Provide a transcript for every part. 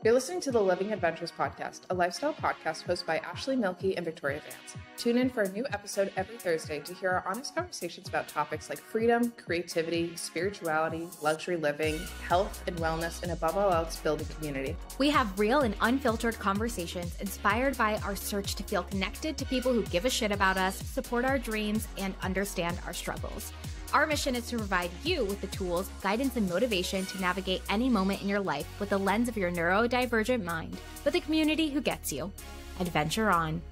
You're listening to the Living Adventures podcast, a lifestyle podcast hosted by Ashley Mielke and Victoria Vance. Tune in for a new episode every Thursday to hear our honest conversations about topics like freedom, creativity, spirituality, luxury living, health and wellness, and above all else, building community. We have real and unfiltered conversations inspired by our search to feel connected to people who give a shit about us, support our dreams, and understand our struggles. Our mission is to provide you with the tools, guidance, and motivation to navigate any moment in your life with the lens of your neurodivergent mind, with a community who gets you. Adventure on.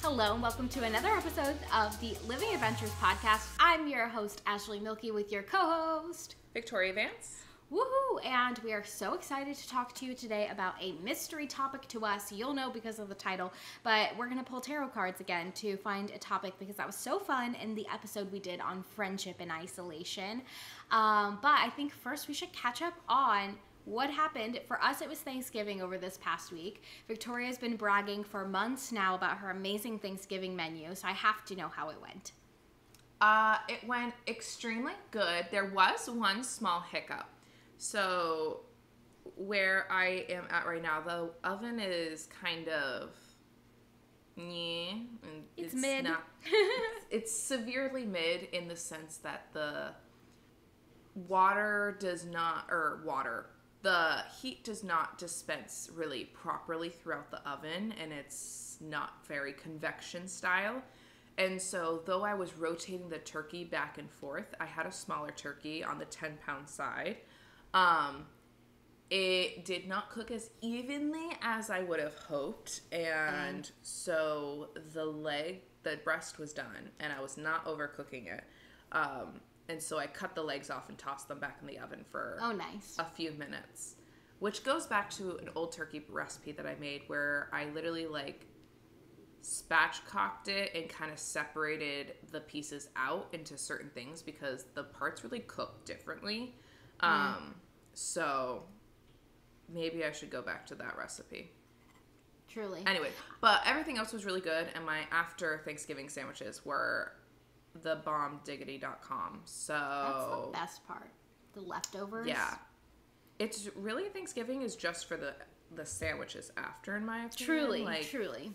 Hello, and welcome to another episode of the Living Adventures podcast. I'm your host, Ashley Mielke, with your co-host, Victoria Vance. Woohoo! And we are so excited to talk to you today about a mystery topic to us. You'll know because of the title, but we're going to pull tarot cards again to find a topic because that was so fun in the episode we did on friendship and isolation. But I think first we should catch up on what happened. For us, it was Thanksgiving over this past week. Victoria's been bragging for months now about her amazing Thanksgiving menu, so I have to know how it went. It went extremely good. There was one small hiccup. So where I am at right now, the oven is kind of and it's mid. It's severely mid in the sense that the heat does not dispense really properly throughout the oven, and it's not very convection style. And so though I was rotating the turkey back and forth, I had a smaller turkey on the 10-pound side. It did not cook as evenly as I would have hoped, and so the breast was done, and I was not overcooking it, and so I cut the legs off and tossed them back in the oven for a few minutes, which goes back to an old turkey recipe that I made where I literally spatchcocked it and kind of separated the pieces out into certain things because the parts really cook differently. So maybe I should go back to that recipe. Truly. Anyway, but everything else was really good, and my after Thanksgiving sandwiches were thebombdiggity.com. So that's the best part. The leftovers. Yeah. It's really, Thanksgiving is just for the sandwiches after, in my opinion. Truly.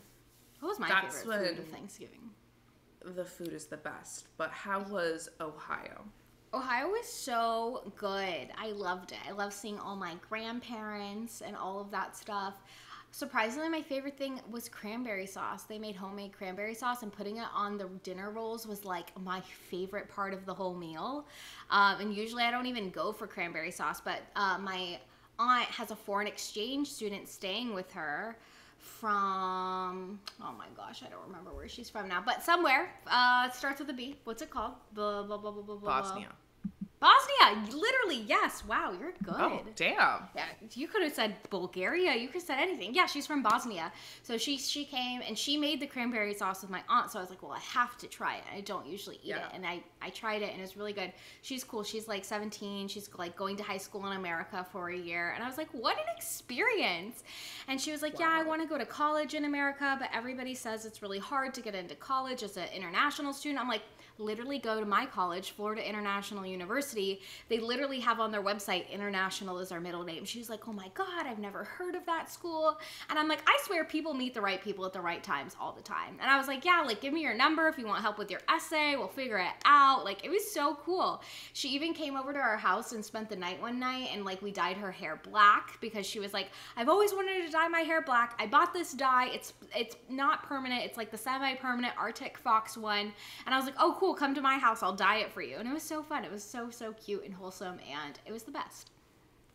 What was my favorite food of Thanksgiving? The food is the best. But how was Ohio? Ohio was so good. I loved it. I love seeing all my grandparents and all of that stuff. Surprisingly, my favorite thing was cranberry sauce. They made homemade cranberry sauce, and putting it on the dinner rolls was my favorite part of the whole meal. And usually I don't even go for cranberry sauce, but my aunt has a foreign exchange student staying with her from, oh my gosh, I don't remember where she's from now, but somewhere. It starts with a B. What's it called? Blah, blah, blah, blah, blah, blah. Bosnia, literally, yes. Wow, you're good. Oh, damn. Yeah, you could have said Bulgaria. You could have said anything. Yeah, she's from Bosnia. So she came, and she made the cranberry sauce with my aunt. So I was like, well, I have to try it. I don't usually eat it. And I tried it, and it's really good. She's cool. She's 17. She's going to high school in America for a year. And I was like, what an experience. And she was like, yeah, I want to go to college in America, but everybody says it's really hard to get into college as an international student. I'm like, literally go to my college, Florida International University. They literally have on their website, international is our middle name. She was like, oh my God, I've never heard of that school. And I'm like, I swear people meet the right people at the right times all the time. And I was like, yeah, give me your number if you want help with your essay. We'll figure it out. It was so cool. She even came over to our house and spent the night one night, and we dyed her hair black because she was like, I've always wanted to dye my hair black. I bought this dye. It's not permanent. It's the semi-permanent Arctic Fox one. And I was like, oh, cool. Come to my house. I'll dye it for you. And it was so fun. It was so cute and wholesome, and it was the best.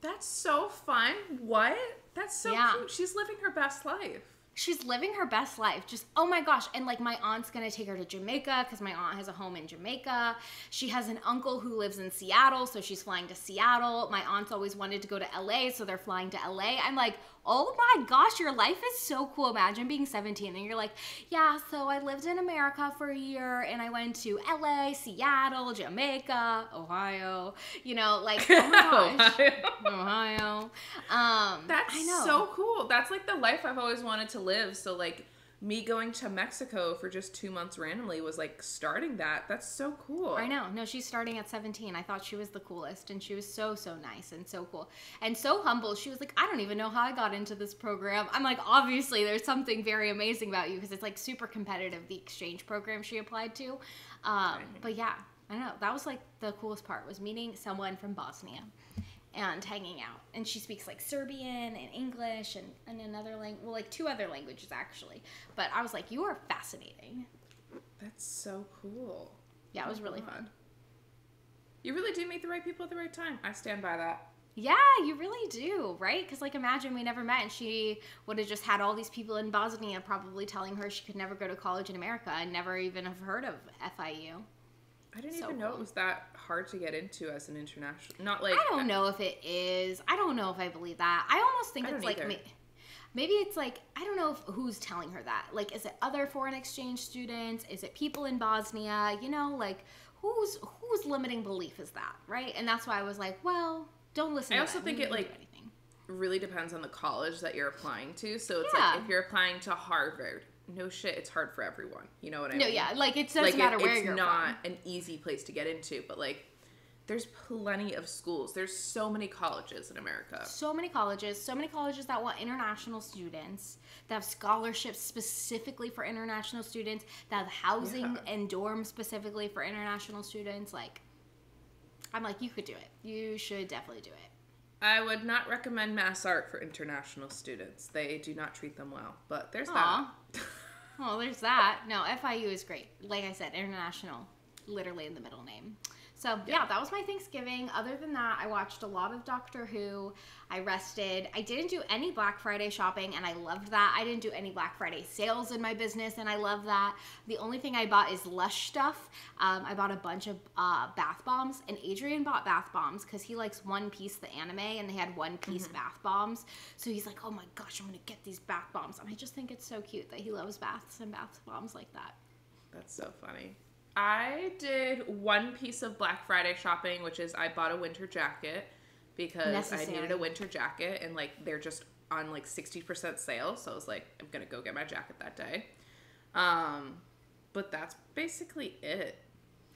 That's so fun. What? That's so cute. She's living her best life. She's living her best life. Just, oh my gosh. And my aunt's going to take her to Jamaica because my aunt has a home in Jamaica. She has an uncle who lives in Seattle, so she's flying to Seattle. My aunt's always wanted to go to LA, so they're flying to LA. I'm like, oh my gosh, your life is so cool. Imagine being 17 and you're like, yeah, so I lived in America for a year and I went to LA, Seattle, Jamaica, Ohio, oh my gosh. Ohio. That's so cool. That's the life I've always wanted to live. So me going to Mexico for just 2 months randomly was like starting that. That's so cool. I know. No, she's starting at 17. I thought she was the coolest, and she was so nice and so cool and so humble. She was like, I don't even know how I got into this program. I'm like, obviously there's something very amazing about you, because it's like super competitive, the exchange program she applied to. But yeah, I don't know. That was like the coolest part, was meeting someone from Bosnia and hanging out. And she speaks like Serbian and English and another language, well, like 2 other languages actually. But I was like, you are fascinating. That's so cool. Yeah, it was really fun. You really do meet the right people at the right time. I stand by that. Yeah, you really do, right? Because like, imagine we never met and she would have just had all these people in Bosnia probably telling her she could never go to college in America and never even have heard of FIU. I didn't even know it was that hard to get into as an international. Not like, I don't know if it is. I don't know if I believe that. I almost think it's like maybe it's like, I don't know who's telling her that. Like, is it other foreign exchange students? Is it people in Bosnia? You know, like whose limiting belief is that, right? And that's why I was like, well, don't listen. I also think it like really depends on the college that you're applying to. So it's like if you're applying to Harvard, no shit, it's hard for everyone. You know what I mean? No, yeah, like it doesn't matter where you're from. It's not an easy place to get into, but like there's plenty of schools. There's so many colleges in America. So many colleges that want international students, that have scholarships specifically for international students, that have housing and dorms specifically for international students. Like, I'm like, you could do it. You should definitely do it. I would not recommend mass art for international students. They do not treat them well. But there's that. Well, there's that. No, FIU is great. Like I said, international, literally in the middle name. So, yeah, that was my Thanksgiving. Other than that, I watched a lot of Doctor Who. I rested. I didn't do any Black Friday shopping, and I loved that. I didn't do any Black Friday sales in my business, and I love that. The only thing I bought is Lush stuff. I bought a bunch of bath bombs, and Adrian bought bath bombs because he likes One Piece, the anime, and they had One Piece bath bombs. So he's like, oh my gosh, I'm going to get these bath bombs. And I just think it's so cute that he loves baths and bath bombs like that. That's so funny. I did one piece of Black Friday shopping, which is I bought a winter jacket because I needed a winter jacket, and like they're just on like 60% sale, so I was like, I'm gonna go get my jacket that day. But that's basically it.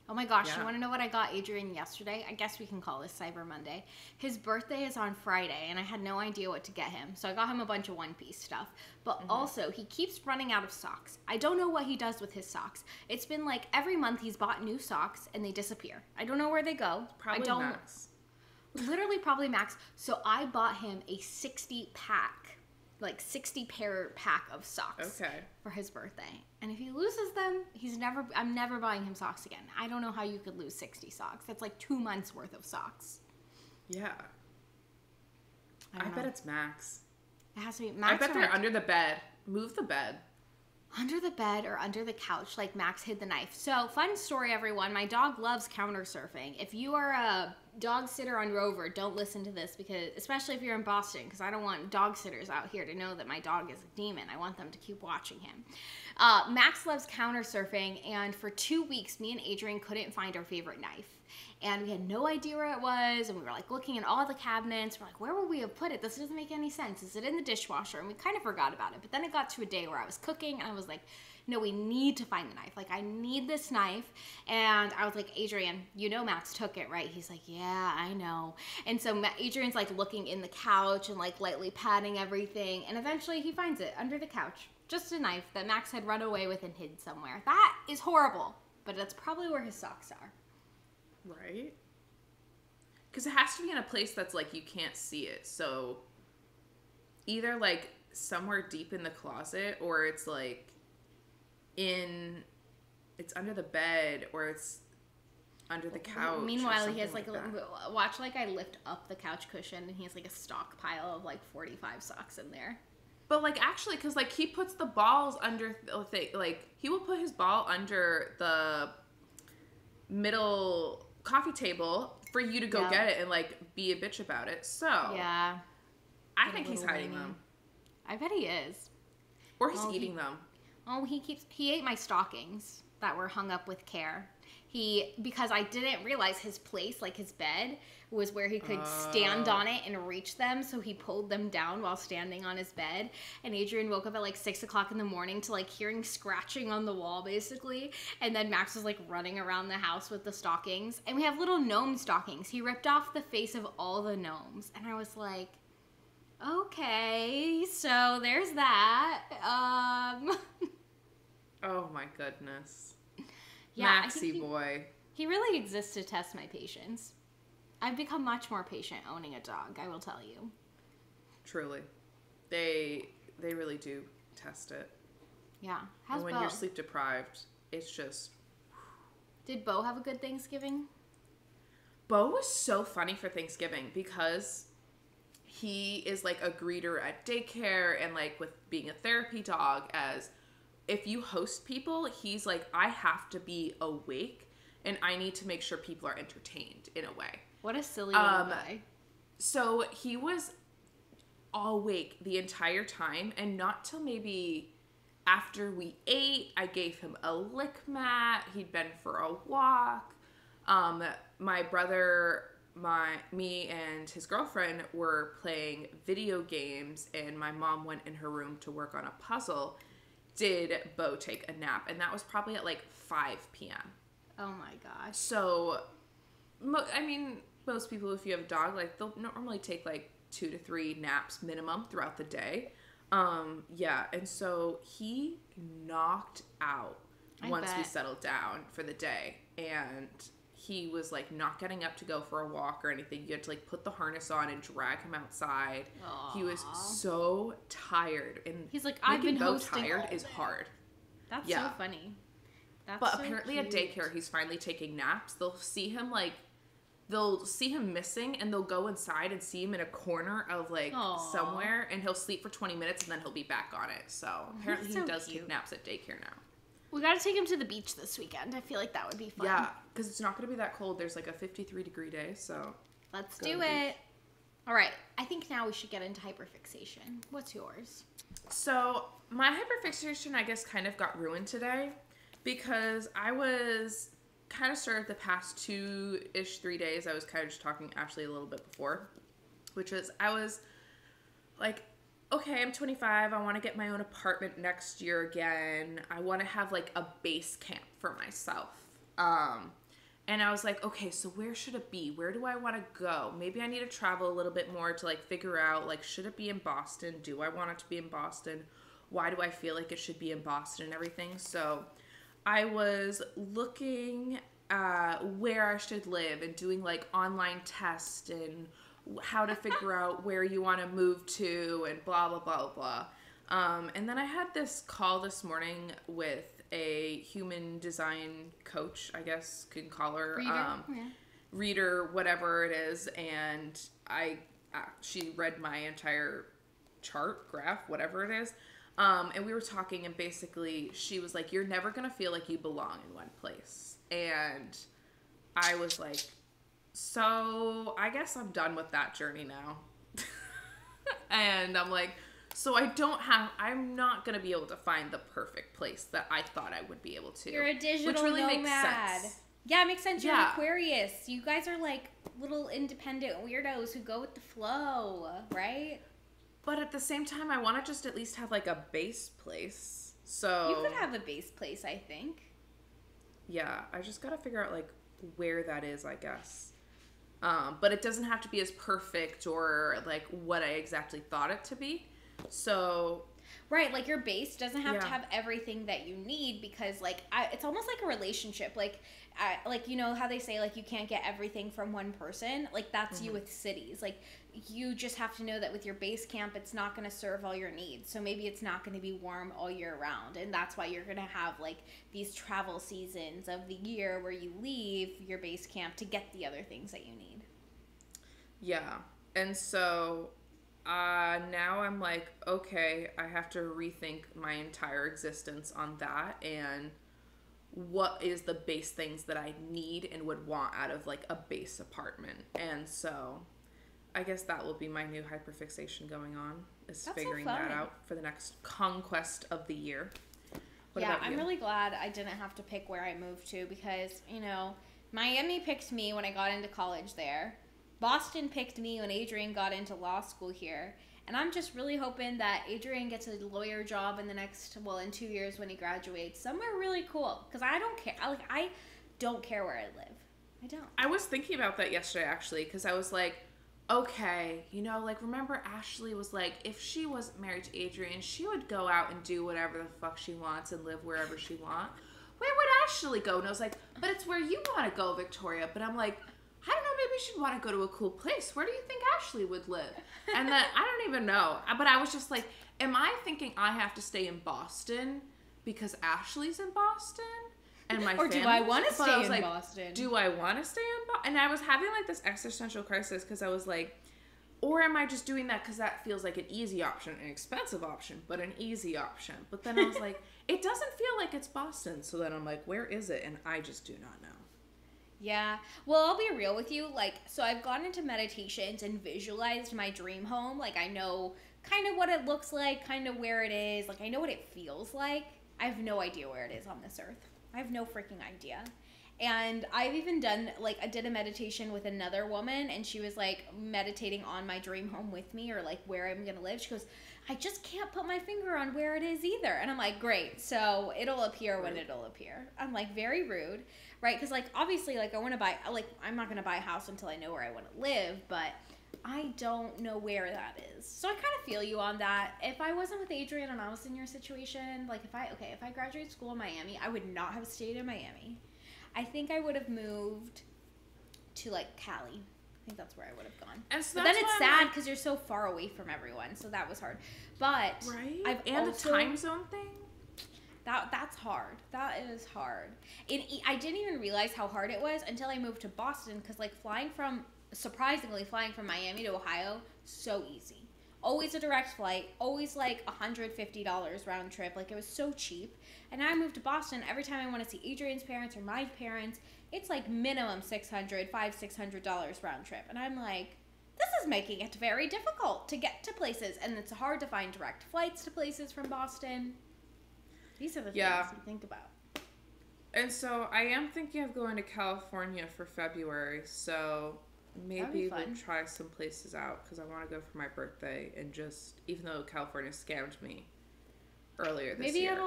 Oh my gosh, you want to know what I got Adrian yesterday? I guess we can call this Cyber Monday. His birthday is on Friday, and I had no idea what to get him. So I got him a bunch of One Piece stuff. But also, he keeps running out of socks. I don't know what he does with his socks. It's been like every month he's bought new socks, and they disappear. I don't know where they go. Probably Max. Literally probably Max. So I bought him a 60-pack. Like 60 pair pack of socks for his birthday. And if he loses them, I'm never buying him socks again. I don't know how you could lose 60 socks. That's like 2 months worth of socks. Yeah. I bet it's Max. It has to be Max. I bet they're under the bed. Move the bed. Under the bed or under the couch, like Max hid the knife. So, fun story, everyone. My dog loves counter surfing. If you are a dog sitter on Rover, don't listen to this, because especially if you're in Boston, because I don't want dog sitters out here to know that my dog is a demon. I want them to keep watching him. Max loves counter surfing, and for 2 weeks, me and Adrian couldn't find our favorite knife. And we had no idea where it was, and we were like looking in all the cabinets. We're like, where would we have put it? This doesn't make any sense. Is it in the dishwasher? And we kind of forgot about it. But then it got to a day where I was cooking, and I was like, no, we need to find the knife. Like, I need this knife. And I was like, Adrian, you know Max took it, right? He's like, yeah, I know. And so Adrian's like looking in the couch and like lightly patting everything. And eventually he finds it under the couch. Just a knife that Max had run away with and hid somewhere. That is horrible. But that's probably where his socks are. Right? Because it has to be in a place that's like you can't see it. So either like somewhere deep in the closet, or it's like it's under the bed, or it's under the couch. Meanwhile, he has like watch, like I lift up the couch cushion and he has like a stockpile of like 45 socks in there. But like actually, because like he puts the balls under, like he will put his ball under the middle coffee table for you to go get it and like be a bitch about it. So yeah, I think he's hiding them. I bet he is. Or he's eating them. Oh, he ate my stockings. that were hung up with care. Because I didn't realize his place, like his bed, was where he could stand on it and reach them. So he pulled them down while standing on his bed. And Adrian woke up at like 6 o'clock in the morning to like hearing scratching on the wall, basically. And then Max was like running around the house with the stockings. And we have little gnome stockings. He ripped off the face of all the gnomes. And I was like, okay, so there's that. Oh my goodness. Yeah, Maxie boy. He really exists to test my patience. I've become much more patient owning a dog, I will tell you. Truly. They really do test it. Yeah. How's and when Bo? you're sleep deprived, it's just... Did Bo have a good Thanksgiving? Bo was so funny for Thanksgiving because he is like a greeter at daycare and like with being a therapy dog, as if you host people, he's like, I have to be awake and I need to make sure people are entertained in a way. What a silly little guy. So he was awake the entire time, and not till maybe after we ate, I gave him a lick mat. He'd been for a walk. My brother, me and his girlfriend were playing video games, and my mom went in her room to work on a puzzle. Did Bo take a nap? And that was probably at like 5 p.m. Oh my gosh. So, I mean, most people, if you have a dog, like they'll normally take like 2 to 3 naps minimum throughout the day. Yeah, and so he knocked out once we settled down for the day, and he was like not getting up to go for a walk or anything. You had to like put the harness on and drag him outside. Aww. He was so tired, and he's like, I've been hosting tired is hard. That's so funny. But so apparently cute. At daycare, he's finally taking naps. They'll see him missing, and they'll go inside and see him in a corner of like somewhere, and he'll sleep for 20 minutes and then he'll be back on it. So apparently he does take naps at daycare now. We got to take him to the beach this weekend. I feel like that would be fun. Yeah, because it's not going to be that cold. There's like a 53-degree day, so let's do it. All right, I think now we should get into hyperfixation. What's yours? So my hyperfixation, I guess, kind of got ruined today because I was kind of started the past 2-ish, 3 days. I was kind of just talking to Ashley a little bit before, which was, I was like, okay, I'm 25. I want to get my own apartment next year again. I want to have like a base camp for myself. And I was like, okay, so where should it be? Where do I want to go? Maybe I need to travel a little bit more to like figure out, like, should it be in Boston? Do I want it to be in Boston? Why do I feel like it should be in Boston and everything? So I was looking at where I should live and doing like online tests and how to figure out where you want to move to and blah, blah, blah, blah. And then I had this call this morning with a human design coach, I guess you can call her. Reader, whatever it is. And she read my entire chart, graph, whatever it is. And we were talking, and basically she was like, you're never going to feel like you belong in one place. And I was like, so I guess I'm done with that journey now. And I'm like, so I'm not going to be able to find the perfect place that I thought I would be able to. You're a digital which really nomad. Makes sense. Yeah, it makes sense. You're an Aquarius. You guys are like little independent weirdos who go with the flow, right? But at the same time, I want to just at least have like a base place. So you could have a base place, I think. Yeah, I just got to figure out like where that is, I guess. But it doesn't have to be as perfect or like what I exactly thought it to be. So right, like your base doesn't have to have everything that you need, because like it's almost like a relationship. Like you know how they say like you can't get everything from one person. Like that's you with cities. Like you just have to know that with your base camp, it's not going to serve all your needs. So maybe it's not going to be warm all year round, and that's why you're going to have like these travel seasons of the year where you leave your base camp to get the other things that you need. Yeah, and so now I'm like, okay, I have to rethink my entire existence on that, and what is the base things that I need and would want out of like a base apartment. And so I guess that will be my new hyperfixation going on, is figuring that out for the next conquest of the year. Yeah, I'm really glad I didn't have to pick where I moved to because, you know, Miami picked me when I got into college there. Boston picked me when Adrian got into law school here. And I'm just really hoping that Adrian gets a lawyer job in in 2 years when he graduates. Somewhere really cool. Because I don't care. I don't care where I live. I don't. I was thinking about that yesterday, actually, because I was like, okay, you know, like, remember Ashley was like, if she wasn't married to Adrian, she would go out and do whatever the fuck she wants and live wherever she wants. Where would Ashley go? And I was like, but it's where you want to go, Victoria. But I'm like, I don't know, maybe she'd want to go to a cool place. Where do you think Ashley would live? And then, I don't even know. But I was just like, am I thinking I have to stay in Boston because Ashley's in Boston? And my or do I want to stay in Boston? Do I want to stay in Boston? And I was having like this existential crisis because I was like, or am I just doing that because that feels like an easy option, an expensive option, but an easy option? But then I was like, it doesn't feel like it's Boston. So then I'm like, where is it? And I just do not know. Yeah. Well, I'll be real with you. Like, so I've gone into meditations and visualized my dream home. Like, I know kind of what it looks like, kind of where it is. Like, I know what it feels like. I have no idea where it is on this earth. I have no freaking idea. And I've even done, like, I did a meditation with another woman, and she was, like, meditating on my dream home with me, or, like, where I'm going to live. She goes, I just can't put my finger on where it is either. And I'm like, great. So it'll appear when it'll appear. I'm, like, very rude, right? Because, like, obviously, like, I want to buy, like, I'm not going to buy a house until I know where I want to live, but I don't know where that is. So I kind of feel you on that. If I wasn't with Adrian and I was in your situation, like, if I graduated school in Miami, I would not have stayed in Miami. I think I would have moved to, like, Cali. I think that's where I would have gone. And so but then it's sad because you're so far away from everyone, so that was hard. But right, and also, the time zone thing. That's hard. That is hard. I didn't even realize how hard it was until I moved to Boston because, like, surprisingly flying from Miami to Ohio, so easy. Always a direct flight, always like $150 round trip. Like, it was so cheap. And now I moved to Boston. Every time I want to see Adrian's parents or my parents, it's like minimum $600 round trip. And I'm like, this is making it very difficult to get to places. And it's hard to find direct flights to places from Boston. These are the things you think about. And so I am thinking of going to California for February. So maybe we'll try some places out because I want to go for my birthday and just, even though California scammed me earlier this year.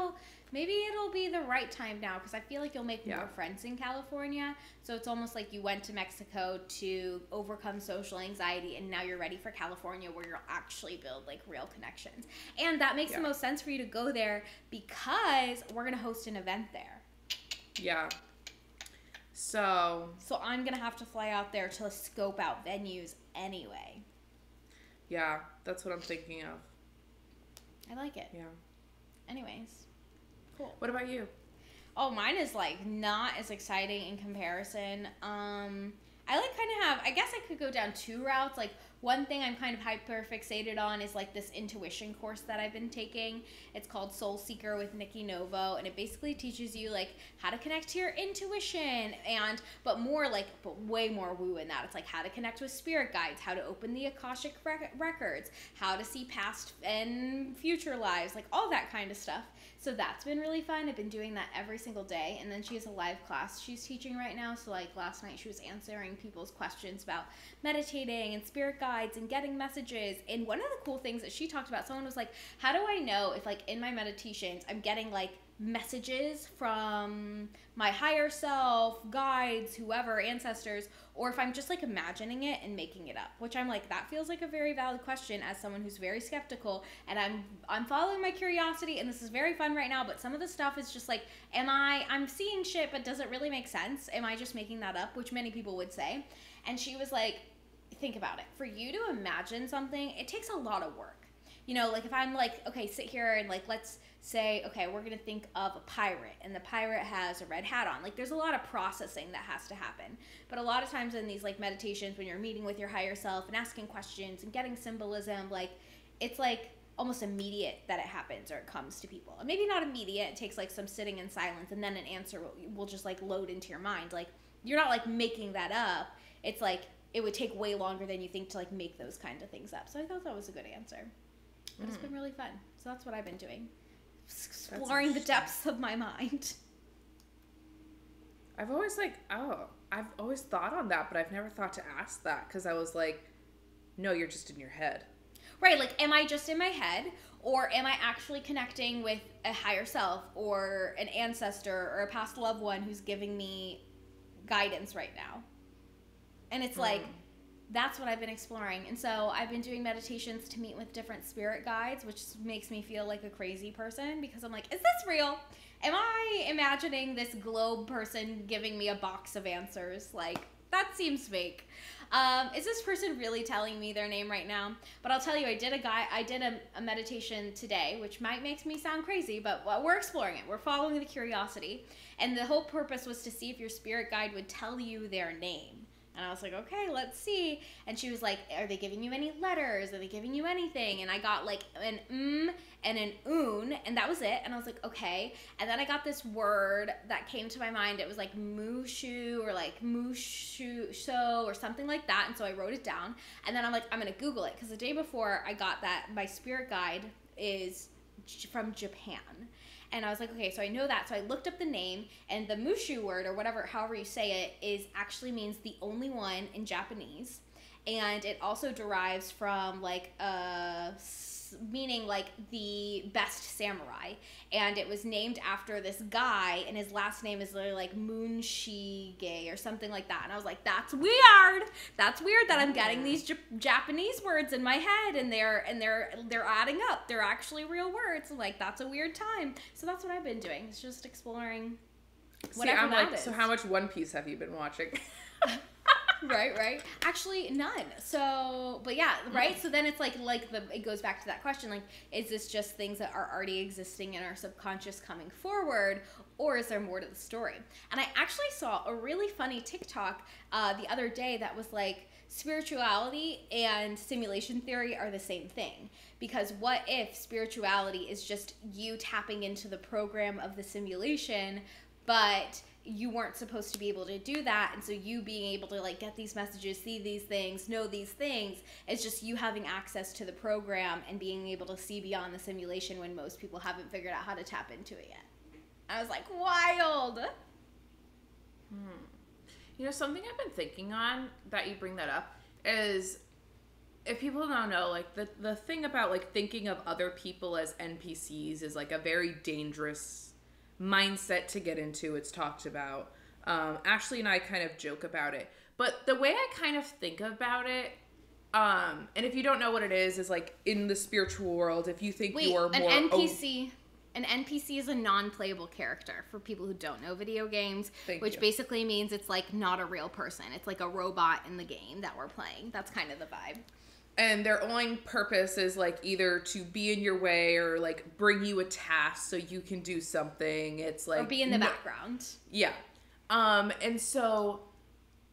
Maybe it'll be the right time now because I feel like you'll make more friends in California. So it's almost like you went to Mexico to overcome social anxiety and now you're ready for California where you'll actually build like real connections. And that makes the most sense for you to go there because we're going to host an event there. Yeah. So I'm going to have to fly out there to scope out venues anyway. Yeah, that's what I'm thinking of. I like it. Yeah. Anyways. Cool. What about you? Oh, mine is like not as exciting in comparison. I like kind of have, I guess I could go down two routes. Like, one thing I'm kind of hyper fixated on is like this intuition course that I've been taking. It's called Soul Seeker with Nikki Novo, and it basically teaches you like how to connect to your intuition but way more woo in that. It's like how to connect with spirit guides, how to open the Akashic records, how to see past and future lives, like all that kind of stuff. So that's been really fun. I've been doing that every single day. And then she has a live class she's teaching right now. So like last night she was answering people's questions about meditating and spirit guides and getting messages. And one of the cool things that she talked about, someone was like, how do I know if like in my meditations I'm getting like messages from my higher self, guides, whoever, ancestors, or if I'm just like imagining it and making it up, which I'm like, that feels like a very valid question as someone who's very skeptical, and I'm following my curiosity, and this is very fun right now, but some of the stuff is just like, I'm seeing shit, but does it really make sense? Am I just making that up? Which many people would say. And she was like, think about it. For you to imagine something, it takes a lot of work. You know, like if I'm like, okay, sit here and like, let's say, okay, we're going to think of a pirate and the pirate has a red hat on. Like there's a lot of processing that has to happen. But a lot of times in these like meditations, when you're meeting with your higher self and asking questions and getting symbolism, like it's like almost immediate that it happens or it comes to people. And maybe not immediate. It takes like some sitting in silence and then an answer will just like load into your mind. Like you're not like making that up. It's like it would take way longer than you think to like make those kind of things up. So I thought that was a good answer. But it's been really fun. So that's what I've been doing. exploring the depths of my mind. I've always I've always thought on that, but I've never thought to ask that, because I was like, no, you're just in your head. Right, like, am I just in my head, or am I actually connecting with a higher self, or an ancestor, or a past loved one who's giving me guidance right now? And it's like, that's what I've been exploring. And so I've been doing meditations to meet with different spirit guides, which makes me feel like a crazy person, because I'm like, is this real? Am I imagining this globe person giving me a box of answers? Like, that seems fake. Is this person really telling me their name right now? But I'll tell you, I did a meditation today, which might make me sound crazy, but we're exploring it. We're following the curiosity. And the whole purpose was to see if your spirit guide would tell you their name. And I was like, okay, let's see. And she was like, are they giving you any letters? Are they giving you anything? And I got like an and an un, and that was it. And I was like, okay. And then I got this word that came to my mind. It was like mushu, or like mushu so, or something like that. And so I wrote it down. And then I'm like, I'm going to Google it, because the day before I got that, my spirit guide is from Japan. And I was like, okay, so I know that. So I looked up the name, and the mushu word, or whatever, however you say it, is actually means the only one in Japanese. And it also derives from like meaning like the best samurai. And it was named after this guy, and his last name is literally like Munshige or something like that. And I was like, that's weird. That's weird that I'm getting these Japanese words in my head, and they're adding up. They're actually real words. I'm like, that's a weird time. So that's what I've been doing. It's just exploring whatever that is. So how much One Piece have you been watching? Right. Actually, none. So, but yeah, right? So then it's it goes back to that question, like, is this just things that are already existing in our subconscious coming forward, or is there more to the story? And I actually saw a really funny TikTok the other day that was like, spirituality and simulation theory are the same thing. Because what if spirituality is just you tapping into the program of the simulation, but you weren't supposed to be able to do that, and so you being able to like get these messages, see these things, know these things, it's just you having access to the program and being able to see beyond the simulation when most people haven't figured out how to tap into it yet. I was like, wild. You know, something I've been thinking on that you bring that up is, if people don't know, like the thing about like thinking of other people as NPCs is like a very dangerous mindset to get into. It's talked about. Ashley and I kind of joke about it, but the way I kind of think about it, and if you don't know what it is like in the spiritual world, if you think you're more an NPC is a non-playable character, for people who don't know video games, which basically means it's like not a real person. It's like a robot in the game that we're playing. That's kind of the vibe. And their only purpose is like either to be in your way or like bring you a task so you can do something. It's like, or be in the background. Yeah. And so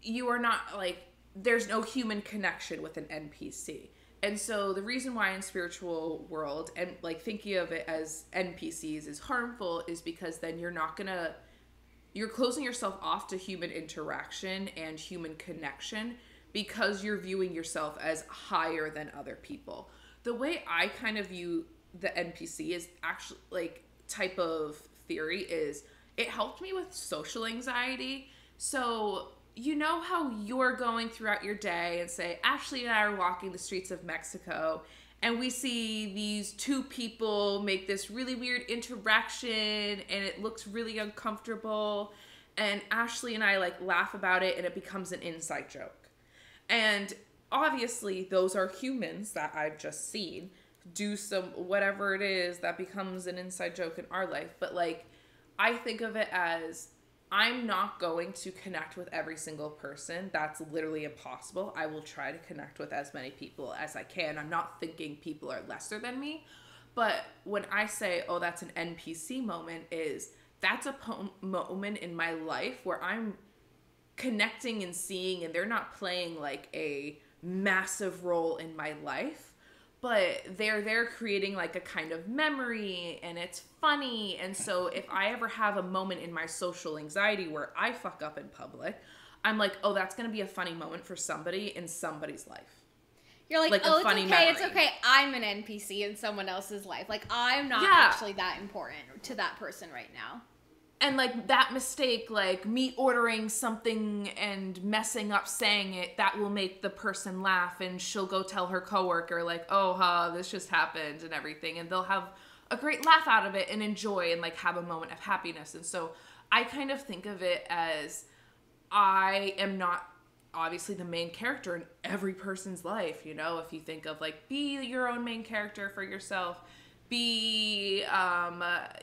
you are not like, there's no human connection with an NPC. And so the reason why in spiritual world and like thinking of it as NPCs is harmful is because then you're closing yourself off to human interaction and human connection, because you're viewing yourself as higher than other people. The way I kind of view the NPC is actually like type of theory is, it helped me with social anxiety. So you know how you're going throughout your day and say, Ashley and I are walking the streets of Mexico and we see these two people make this really weird interaction and it looks really uncomfortable. And Ashley and I like laugh about it and it becomes an inside joke. And obviously those are humans that I've just seen do some whatever it is that becomes an inside joke in our life. But like, I think of it as, I'm not going to connect with every single person. That's literally impossible. I will try to connect with as many people as I can. I'm not thinking people are lesser than me. But when I say, oh, that's an NPC moment, that's a moment in my life where I'm connecting and seeing, and they're not playing like a massive role in my life, but they're creating like a kind of memory, and it's funny. And so if I ever have a moment in my social anxiety where I fuck up in public, I'm like, oh, that's going to be a funny moment for somebody in somebody's life. You're like, a oh, funny it's okay, memory. it's okay. I'm an NPC in someone else's life. Like, I'm not actually that important to that person right now. And, like, that mistake, like, me ordering something and messing up saying it, that will make the person laugh, and she'll go tell her coworker, like, oh, this just happened and everything. And they'll have a great laugh out of it and enjoy and, like, have a moment of happiness. And so I kind of think of it as I am not obviously the main character in every person's life, you know? If you think of, like, be your own main character for yourself, be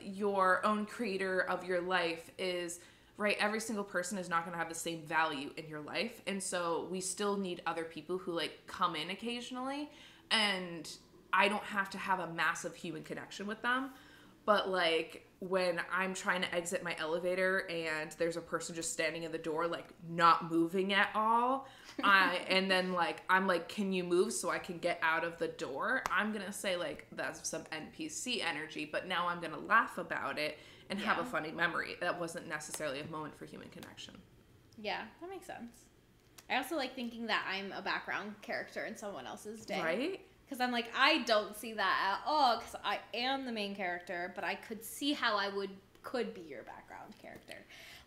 your own creator of your life is, right, every single person is not going to have the same value in your life. And so we still need other people who, like, come in occasionally, and I don't have to have a massive human connection with them. But, like, when I'm trying to exit my elevator and there's a person just standing in the door, like, not moving at all, and then, like, I'm like, can you move so I can get out of the door? I'm going to say, like, that's some NPC energy, but now I'm going to laugh about it and have a funny memory. That wasn't necessarily a moment for human connection. Yeah, that makes sense. I also like thinking that I'm a background character in someone else's day. Right? Because I'm like, I don't see that at all, because I am the main character, but I could see how I could be your background character.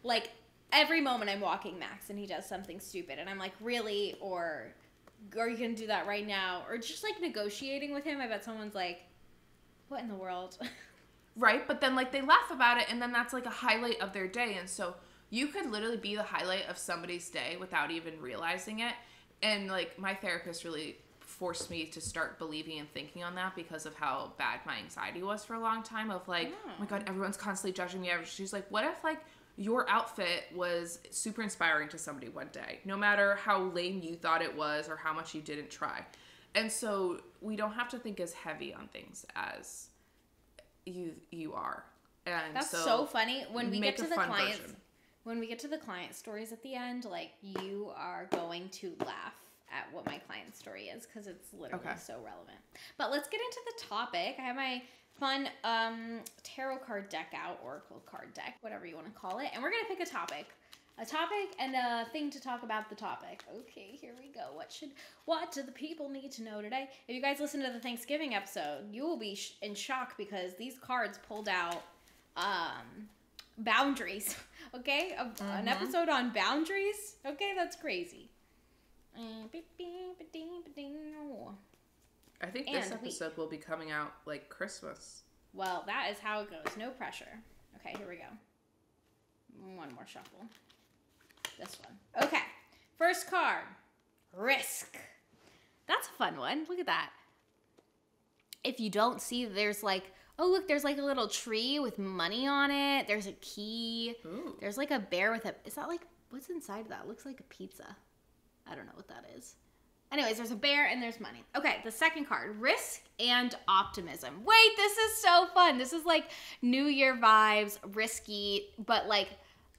Like, every moment I'm walking Max and he does something stupid, and I'm like, really? Or are you going to do that right now? Or just, like, negotiating with him. I bet someone's like, what in the world? Right? But then, like, they laugh about it, and then that's, like, a highlight of their day. And so you could literally be the highlight of somebody's day without even realizing it. And, like, my therapist really forced me to start believing and thinking on that because of how bad my anxiety was for a long time of, like, oh my God, everyone's constantly judging me. She's like, what if, like, your outfit was super inspiring to somebody one day, no matter how lame you thought it was or how much you didn't try? And so we don't have to think as heavy on things as you are. And that's so funny. When we get to the clients, version. When we get to the client stories at the end, like, you are going to laugh at what my client story is, because it's literally so relevant. But let's get into the topic. I have my fun tarot card deck out, oracle card deck, whatever you want to call it, and we're gonna pick a topic and a thing to talk about the topic. Okay, here we go. What do the people need to know today? If you guys listen to the Thanksgiving episode, you will be in shock, because these cards pulled out boundaries. Okay, an episode on boundaries. Okay, that's crazy. I think this episode will be coming out like Christmas. Well, that is how it goes. No pressure. Okay, here we go. One more shuffle. This one. Okay. First card. Risk. That's a fun one. Look at that. If you don't see, there's like, oh, look, there's like a little tree with money on it. There's a key. Ooh. There's like a bear with a, is that like, what's inside of that? It looks like a pizza. I don't know what that is. Anyways, there's a bear and there's money. Okay, the second card, risk and optimism. Wait, this is so fun. This is like New Year vibes, risky, but like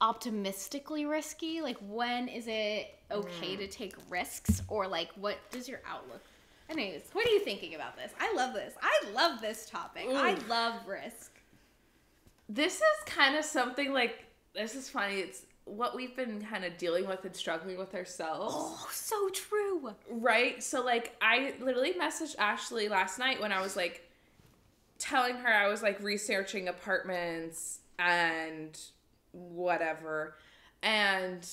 optimistically risky. Like, when is it okay to take risks? Or like, what is your outlook? Anyways, what are you thinking about this? I love this. I love this topic. Ooh. I love risk. This is kind of something like, this is funny. It's what we've been kind of dealing with and struggling with ourselves. Oh, so true. Right? So, like, I literally messaged Ashley last night when I was, like, telling her I was, like, researching apartments and whatever. And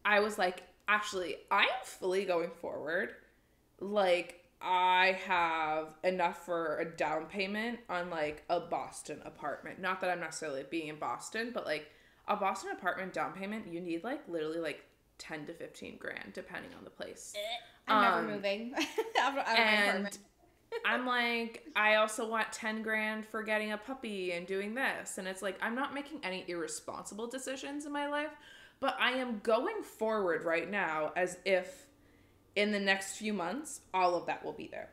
I was like, Ashley, I am fully going forward. Like, I have enough for a down payment on, like, a Boston apartment. Not that I'm necessarily being in Boston, but, like, a Boston apartment down payment, you need, like, literally, like, 10 to 15 grand, depending on the place. I'm never moving. And I'm like, I also want 10 grand for getting a puppy and doing this. And it's like, I'm not making any irresponsible decisions in my life, but I am going forward right now as if in the next few months, all of that will be there.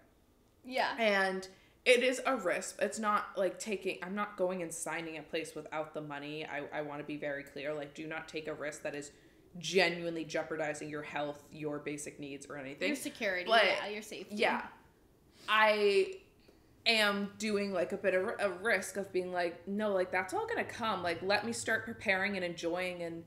Yeah. And it is a risk. It's not like I'm not going and signing a place without the money. I want to be very clear. Like, do not take a risk that is genuinely jeopardizing your health, your basic needs, or anything. Your security, your safety. Yeah. I am doing like a bit of a risk of being like, no, like that's all going to come. Like, let me start preparing and enjoying and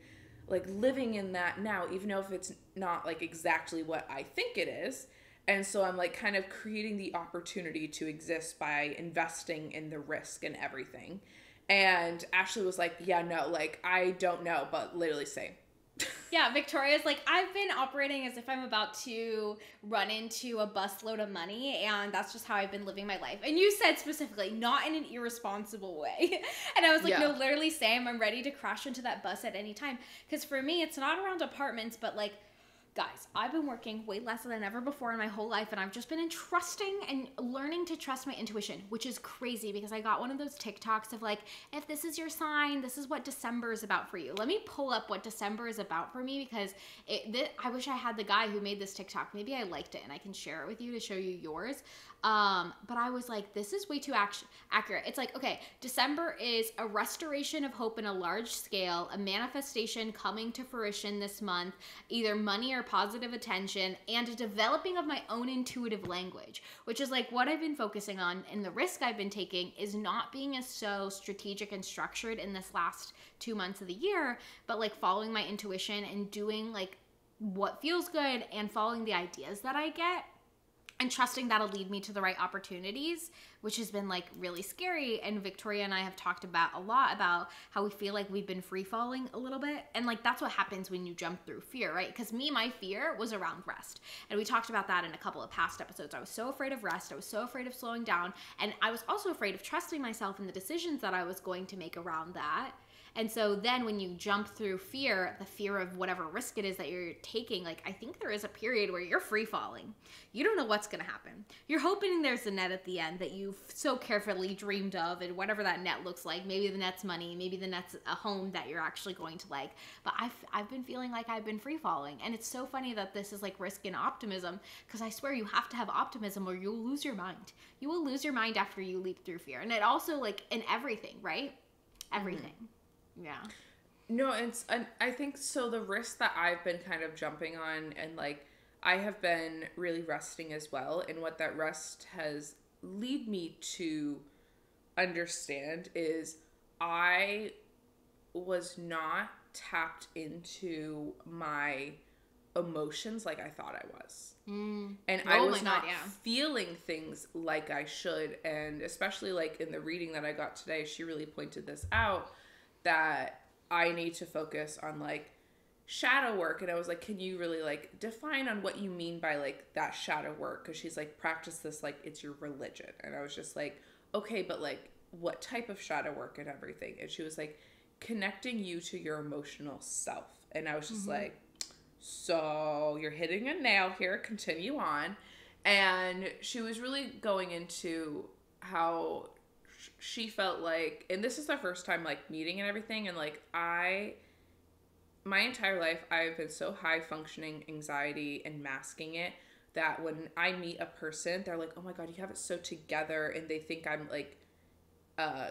like living in that now, even though if it's not like exactly what I think it is. And so I'm like kind of creating the opportunity to exist by investing in the risk and everything. And Ashley was like, yeah, no, like, I don't know, but literally same. Yeah, Victoria's like, I've been operating as if I'm about to run into a busload of money, and that's just how I've been living my life. And you said specifically, not in an irresponsible way. And I was like, no, literally same. I'm ready to crash into that bus at any time. Because for me, it's not around apartments, but like, guys, I've been working way less than ever before in my whole life, and I've just been entrusting and learning to trust my intuition, which is crazy because I got one of those TikToks of like, if this is your sign, this is what December is about for you. Let me pull up what December is about for me because I wish I had the guy who made this TikTok. Maybe I liked it and I can share it with you to show you yours. But I was like, this is way too accurate. It's like, okay, December is a restoration of hope in a large scale, a manifestation coming to fruition this month, either money or positive attention, and a developing of my own intuitive language, which is like what I've been focusing on. And the risk I've been taking is not being as so strategic and structured in this last 2 months of the year, but like following my intuition and doing like what feels good and following the ideas that I get. And trusting that'll lead me to the right opportunities, which has been like really scary. And Victoria and I have talked about a lot about how we feel like we've been free falling a little bit. And like, that's what happens when you jump through fear, right? Because my fear was around rest. And we talked about that in a couple of past episodes. I was so afraid of rest. I was so afraid of slowing down. And I was also afraid of trusting myself in the decisions that I was going to make around that. And so then when you jump through fear, the fear of whatever risk it is that you're taking, like I think there is a period where you're free falling. You don't know what's going to happen. You're hoping there's a net at the end that you've so carefully dreamed of, and whatever that net looks like. Maybe the net's money, maybe the net's a home that you're actually going to like. But I've been feeling like I've been free falling. And it's so funny that this is like risk and optimism, because I swear you have to have optimism or you'll lose your mind. You will lose your mind after you leap through fear. And it also like in everything, right? Everything. Mm-hmm. Yeah. No, I think so. The risk that I've been kind of jumping on, and like I have been really resting as well. And what that rest has lead me to understand is I was not tapped into my emotions like I thought I was. And I was not feeling things like I should. And especially like in the reading that I got today, she really pointed this out, that I need to focus on like shadow work. And I was like, can you really like define on what you mean by like that shadow work? Because she's like, practice this like it's your religion. And I was just like, okay, but like what type of shadow work and everything? And she was like, connecting you to your emotional self. And I was just like, so you're hitting a nail here, continue on. And she was really going into how she felt like, and this is the first time like meeting and everything, and like my entire life I've been so high functioning anxiety and masking it that when I meet a person, they're like, oh my god, you have it so together, and they think I'm like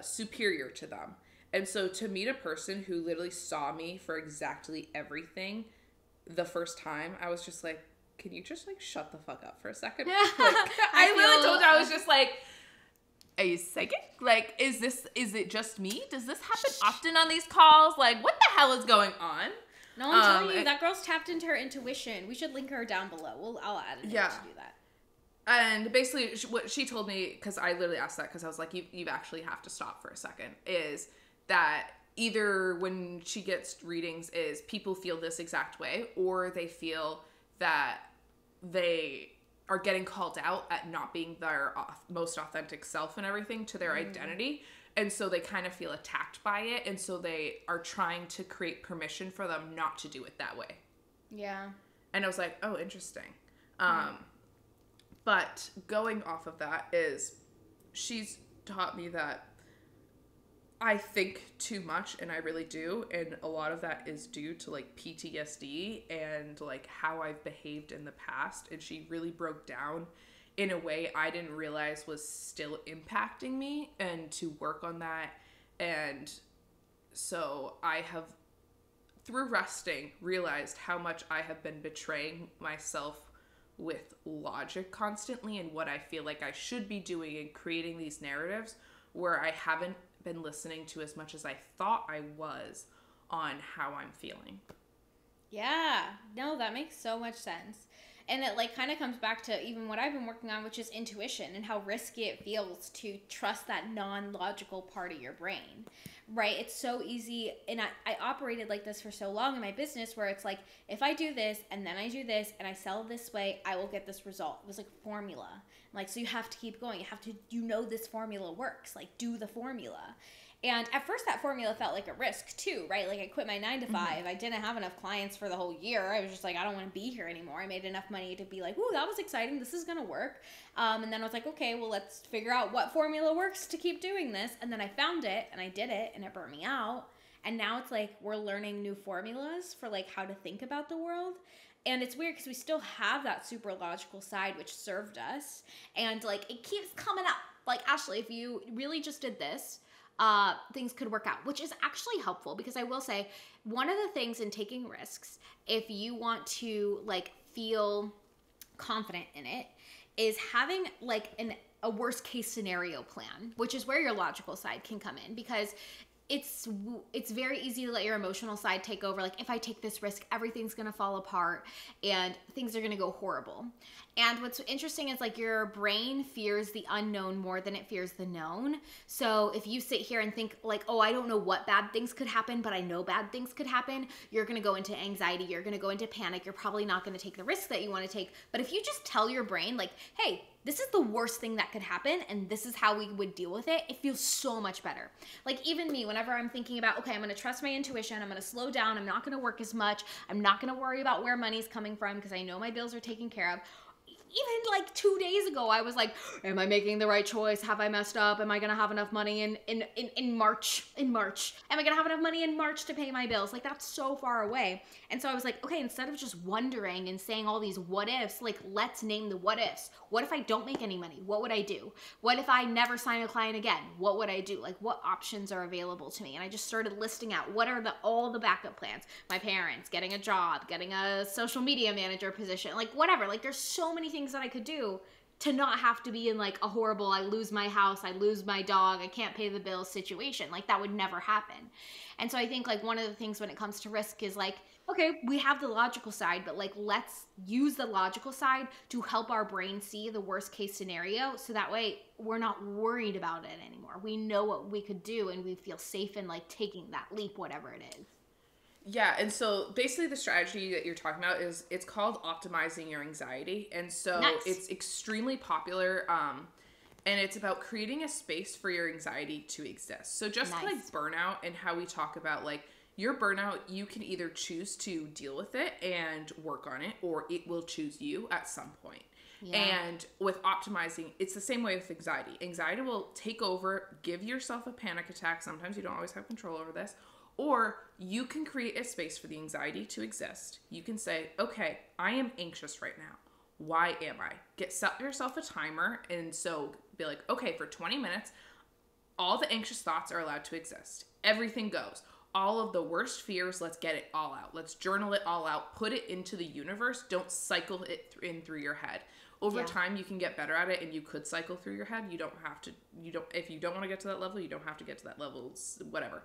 superior to them. And so to meet a person who literally saw me for exactly everything the first time, I was just like, can you just like shut the fuck up for a second? Like, I literally told her, I was just like, are you psychic? Like, is it just me? Does this happen often on these calls? Like, what the hell is going on? No, I'm telling you, that girl's tapped into her intuition. We should link her down below. I'll add it to do that. And basically, what she told me, because I literally asked that, because I was like, you actually have to stop for a second, is that either when she gets readings is people feel this exact way, or they feel that they are getting called out at not being their most authentic self and everything to their identity. And so they kind of feel attacked by it. And so they are trying to create permission for them not to do it that way. Yeah. And I was like, oh, interesting. But going off of that is she's taught me that I think too much, and I really do, and a lot of that is due to like PTSD and like how I've behaved in the past. And she really broke down in a way I didn't realize was still impacting me, and to work on that. And so I have, through resting, realized how much I have been betraying myself with logic constantly, and what I feel like I should be doing, and creating these narratives where I haven't been listening to as much as I thought I was on how I'm feeling. Yeah, no, that makes so much sense. And it like kind of comes back to even what I've been working on, which is intuition and how risky it feels to trust that non-logical part of your brain, right? It's so easy. And I operated like this for so long in my business where it's like, if I do this and then I do this and I sell this way, I will get this result. It was like formula. Like, so you have to keep going. You have to, this formula works. Like, do the formula. And at first that formula felt like a risk too, right? Like I quit my 9 to 5. I didn't have enough clients for the whole year. I was just like, I don't want to be here anymore. I made enough money to be like, ooh, that was exciting. This is going to work. And then I was like, okay, well, let's figure out what formula works to keep doing this. And then I found it and I did it and it burnt me out. And now it's like, we're learning new formulas for like how to think about the world. And it's weird because we still have that super logical side, which served us. And like, it keeps coming up. Like, Ashley, if you really just did this, things could work out, which is actually helpful because I will say one of the things in taking risks, if you want to like feel confident in it, is having like a worst case scenario plan, which is where your logical side can come in because it's very easy to let your emotional side take over. Like, if I take this risk, everything's going to fall apart and things are going to go horrible. And what's interesting is like your brain fears the unknown more than it fears the known. So if you sit here and think like, oh, I don't know what bad things could happen, but I know bad things could happen, you're going to go into anxiety. You're going to go into panic. You're probably not going to take the risk that you want to take. But if you just tell your brain like, hey, this is the worst thing that could happen and this is how we would deal with it, it feels so much better. Like even me, whenever I'm thinking about, okay, I'm going to trust my intuition, I'm going to slow down, I'm not going to work as much, I'm not going to worry about where money's coming from because I know my bills are taken care of. Even like 2 days ago, I was like, am I making the right choice? Have I messed up? Am I going to have enough money in March? Am I going to have enough money in March to pay my bills? Like, that's so far away. And so I was like, okay, instead of just wondering and saying all these what ifs, like, let's name the what ifs. What if I don't make any money? What would I do? What if I never sign a client again? What would I do? Like, what options are available to me? And I just started listing out what are all the backup plans. My parents, getting a job, getting a social media manager position, like whatever. Like, there's so many things that I could do to not have to be in like a horrible, I lose my house, I lose my dog, I can't pay the bills situation. Like, that would never happen. And so I think like one of the things when it comes to risk is like, okay, we have the logical side, but like, let's use the logical side to help our brain see the worst case scenario. So that way we're not worried about it anymore. We know what we could do and we feel safe in like taking that leap, whatever it is. Yeah, and so basically the strategy that you're talking about is it's called optimizing your anxiety. And so It's extremely popular, and it's about creating a space for your anxiety to exist. So just like burnout and how we talk about like your burnout, you can either choose to deal with it and work on it, or it will choose you at some point. Yeah. And with optimizing, it's the same way with anxiety. Anxiety will take over, give yourself a panic attack. Sometimes you don't always have control over this. Or you can create a space for the anxiety to exist. You can say, okay, I am anxious right now. Why am I? Set yourself a timer. And so be like, okay, for 20 minutes, all the anxious thoughts are allowed to exist. Everything goes. All of the worst fears, let's get it all out. Let's journal it all out. Put it into the universe. Don't cycle it in through your head. Over time, you can get better at it, and you could cycle through your head. You don't have to, if you don't want to get to that level, you don't have to get to that level, whatever.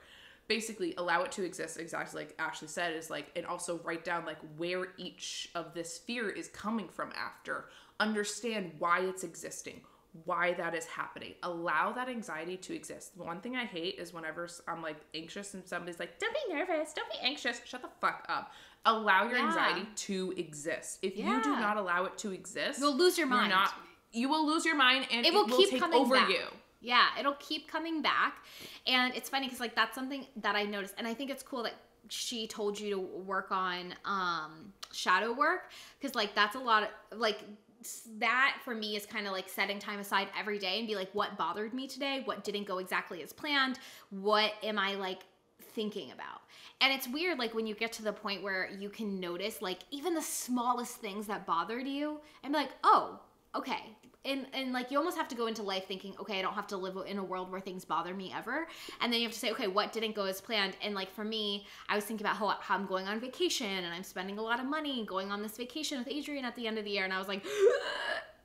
Basically allow it to exist exactly like Ashley said, is like, and also write down like where each of this fear is coming from after. Understand why it's existing, why that is happening. Allow that anxiety to exist. One thing I hate is whenever I'm like anxious and somebody's like, don't be nervous, don't be anxious. Shut the fuck up. Allow your anxiety to exist. If you do not allow it to exist, you'll lose your mind. You will lose your mind and it will keep take coming over back. you. Yeah, it'll keep coming back. And it's funny because like that's something that I noticed. And I think it's cool that she told you to work on shadow work, because like that's a lot of like that for me is kind of like setting time aside every day and be like, what bothered me today? What didn't go exactly as planned? What am I like thinking about? And it's weird, like when you get to the point where you can notice like even the smallest things that bothered you and be like, oh, okay. And like you almost have to go into life thinking, okay, I don't have to live in a world where things bother me ever. And then you have to say, okay, what didn't go as planned? And like for me, I was thinking about how I'm going on vacation and I'm spending a lot of money going on this vacation with Adrian at the end of the year. And I was like,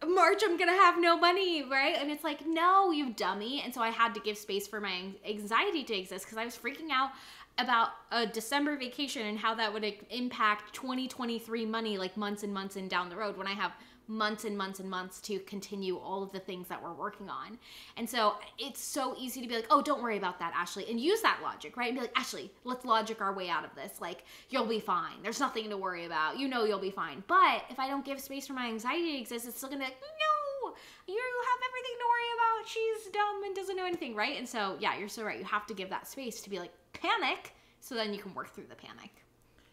March, I'm going to have no money, right? And it's like, no, you dummy. And so I had to give space for my anxiety to exist because I was freaking out. about a December vacation and how that would impact 2023 money, like months and months and down the road, when I have months and months and months to continue all of the things that we're working on. And so it's so easy to be like, oh, don't worry about that, Ashley, and use that logic, right? And be like, Ashley, let's logic our way out of this. Like, you'll be fine. There's nothing to worry about. You know you'll be fine. But if I don't give space for my anxiety to exist, it's still gonna be like, no, you have everything to worry about. She's dumb and doesn't know anything, right? And so, yeah, you're so right. You have to give that space to be like, panic, so then you can work through the panic.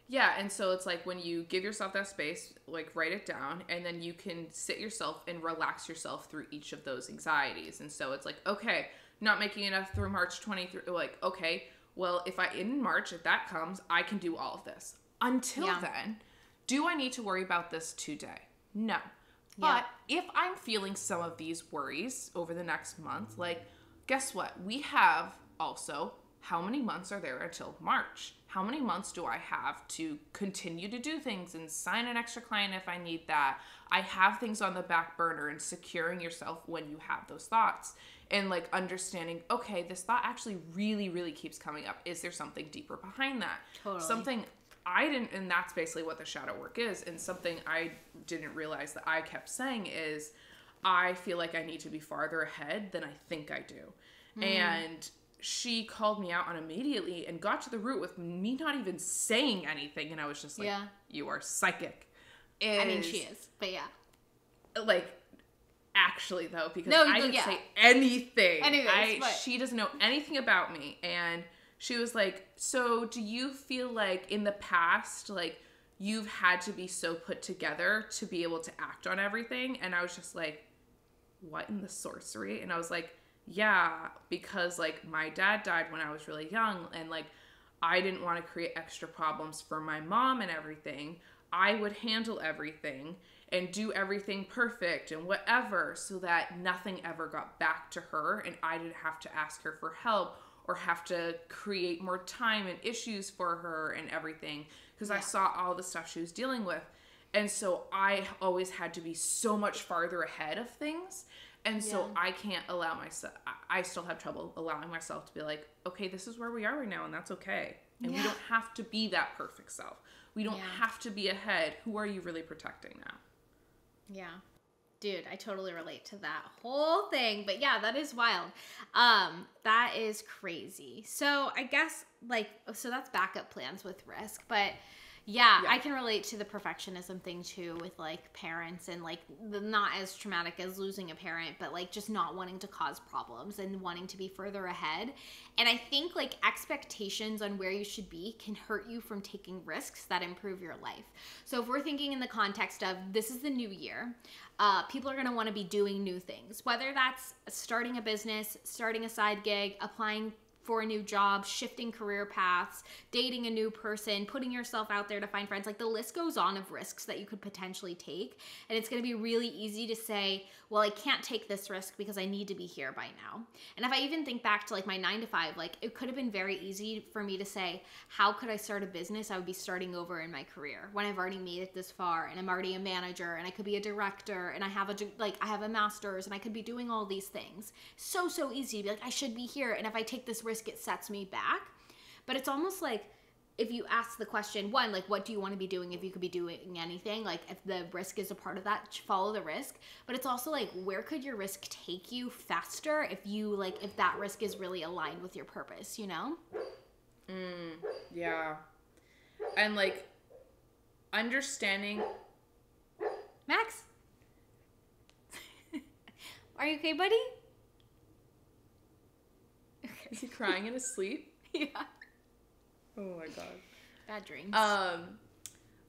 Yeah, and so it's like when you give yourself that space, like write it down, and then you can sit yourself and relax yourself through each of those anxieties. And so it's like, okay, not making enough through March 23, like, okay, well, in March, if that comes, I can do all of this. Until then, do I need to worry about this today? No. But if I'm feeling some of these worries over the next month, like, guess what? We have also, how many months are there until March? How many months do I have to continue to do things and sign an extra client if I need that? I have things on the back burner, and securing yourself when you have those thoughts and like understanding, okay, this thought actually really, really keeps coming up. Is there something deeper behind that? Totally. Something I didn't, and that's basically what the shadow work is. And something I didn't realize that I kept saying is, I feel like I need to be farther ahead than I think I do. And she called me out on immediately and got to the root with me not even saying anything. And I was just like, you are psychic. I mean, she is, but yeah. Like, actually, though, because I didn't say anything. She doesn't know anything about me. And she was like, so do you feel like in the past, like, you've had to be so put together to be able to act on everything? And I was just like, what in the sorcery? And I was like, yeah, because like my dad died when I was really young, and like I didn't want to create extra problems for my mom and everything. I would handle everything and do everything perfect and whatever, so that nothing ever got back to her and I didn't have to ask her for help or have to create more time and issues for her and everything, because I saw all the stuff she was dealing with. And so I always had to be so much farther ahead of things. And so I can't allow myself, I still have trouble allowing myself to be like, okay, this is where we are right now, and that's okay. And we don't have to be that perfect self. We don't have to be ahead. Who are you really protecting now? Yeah. Dude, I totally relate to that whole thing. But yeah, that is wild. That is crazy. So I guess, like, so that's backup plans with risk. But yeah, I can relate to the perfectionism thing too with like parents, and like not as traumatic as losing a parent, but like just not wanting to cause problems and wanting to be further ahead. And I think like expectations on where you should be can hurt you from taking risks that improve your life. So if we're thinking in the context of this is the new year, people are going to want to be doing new things, whether that's starting a business, starting a side gig, applying for a new job, shifting career paths, dating a new person, putting yourself out there to find friends. Like the list goes on of risks that you could potentially take. And it's going to be really easy to say, well, I can't take this risk because I need to be here by now. And if I even think back to like my 9 to 5, like it could have been very easy for me to say, how could I start a business? I would be starting over in my career when I've already made it this far, and I'm already a manager, and I could be a director, and I have a master's, and I could be doing all these things. So easy to be like, I should be here. And if I take this risk, it sets me back. But it's almost like if you ask the question, one, like, what do you want to be doing if you could be doing anything? Like, if the risk is a part of that, follow the risk. But it's also like, where could your risk take you faster if that risk is really aligned with your purpose, you know? Yeah. And like, understanding. Max? Are you okay, buddy? Is he crying in his sleep? Yeah. Oh my god. Bad dreams.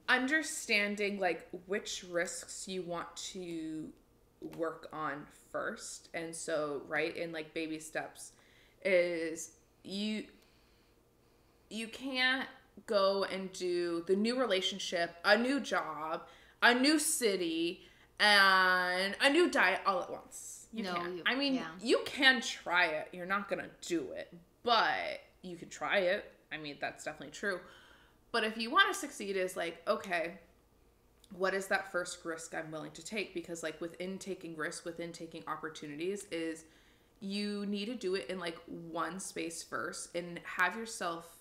Understanding like which risks you want to work on first. And so, right, in like baby steps is you can't go and do the new relationship, a new job, a new city, and a new diet all at once. You can try it. You're not going to do it, but you can try it. I mean, that's definitely true. But if you want to succeed, is like, okay, what is that first risk I'm willing to take? Because like within taking risks, within taking opportunities, is you need to do it in like one space first and have yourself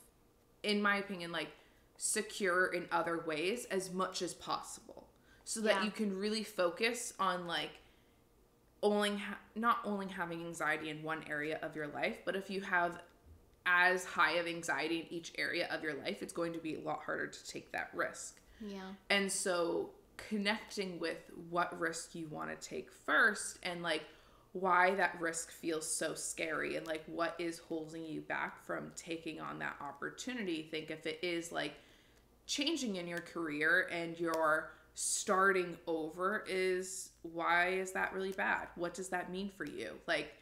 in my opinion, like secure in other ways as much as possible, so that you can really focus on like not only having anxiety in one area of your life, but if you have as high of anxiety in each area of your life, it's going to be a lot harder to take that risk. Yeah. And so connecting with what risk you want to take first, and like why that risk feels so scary, and like what is holding you back from taking on that opportunity. Think if it is like changing in your career and you're starting over, why is that really bad? What does that mean for you? Like,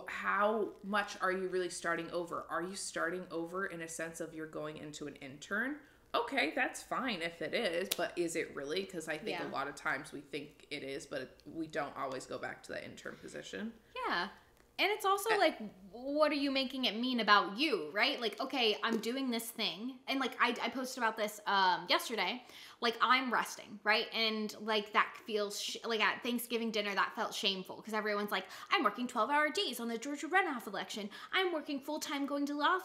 how much are you really starting over? Are you starting over in a sense of you're going into an intern? Okay, that's fine if it is, but is it really? Because I think a lot of times we think it is, but we don't always go back to the intern position. Yeah. And it's also like, what are you making it mean about you, right? Like, okay, I'm doing this thing. And like, I posted about this yesterday. Like, I'm resting, right? And like, that feels, like at Thanksgiving dinner, that felt shameful. Because everyone's like, I'm working 12-hour days on the Georgia runoff election. I'm working full-time going to law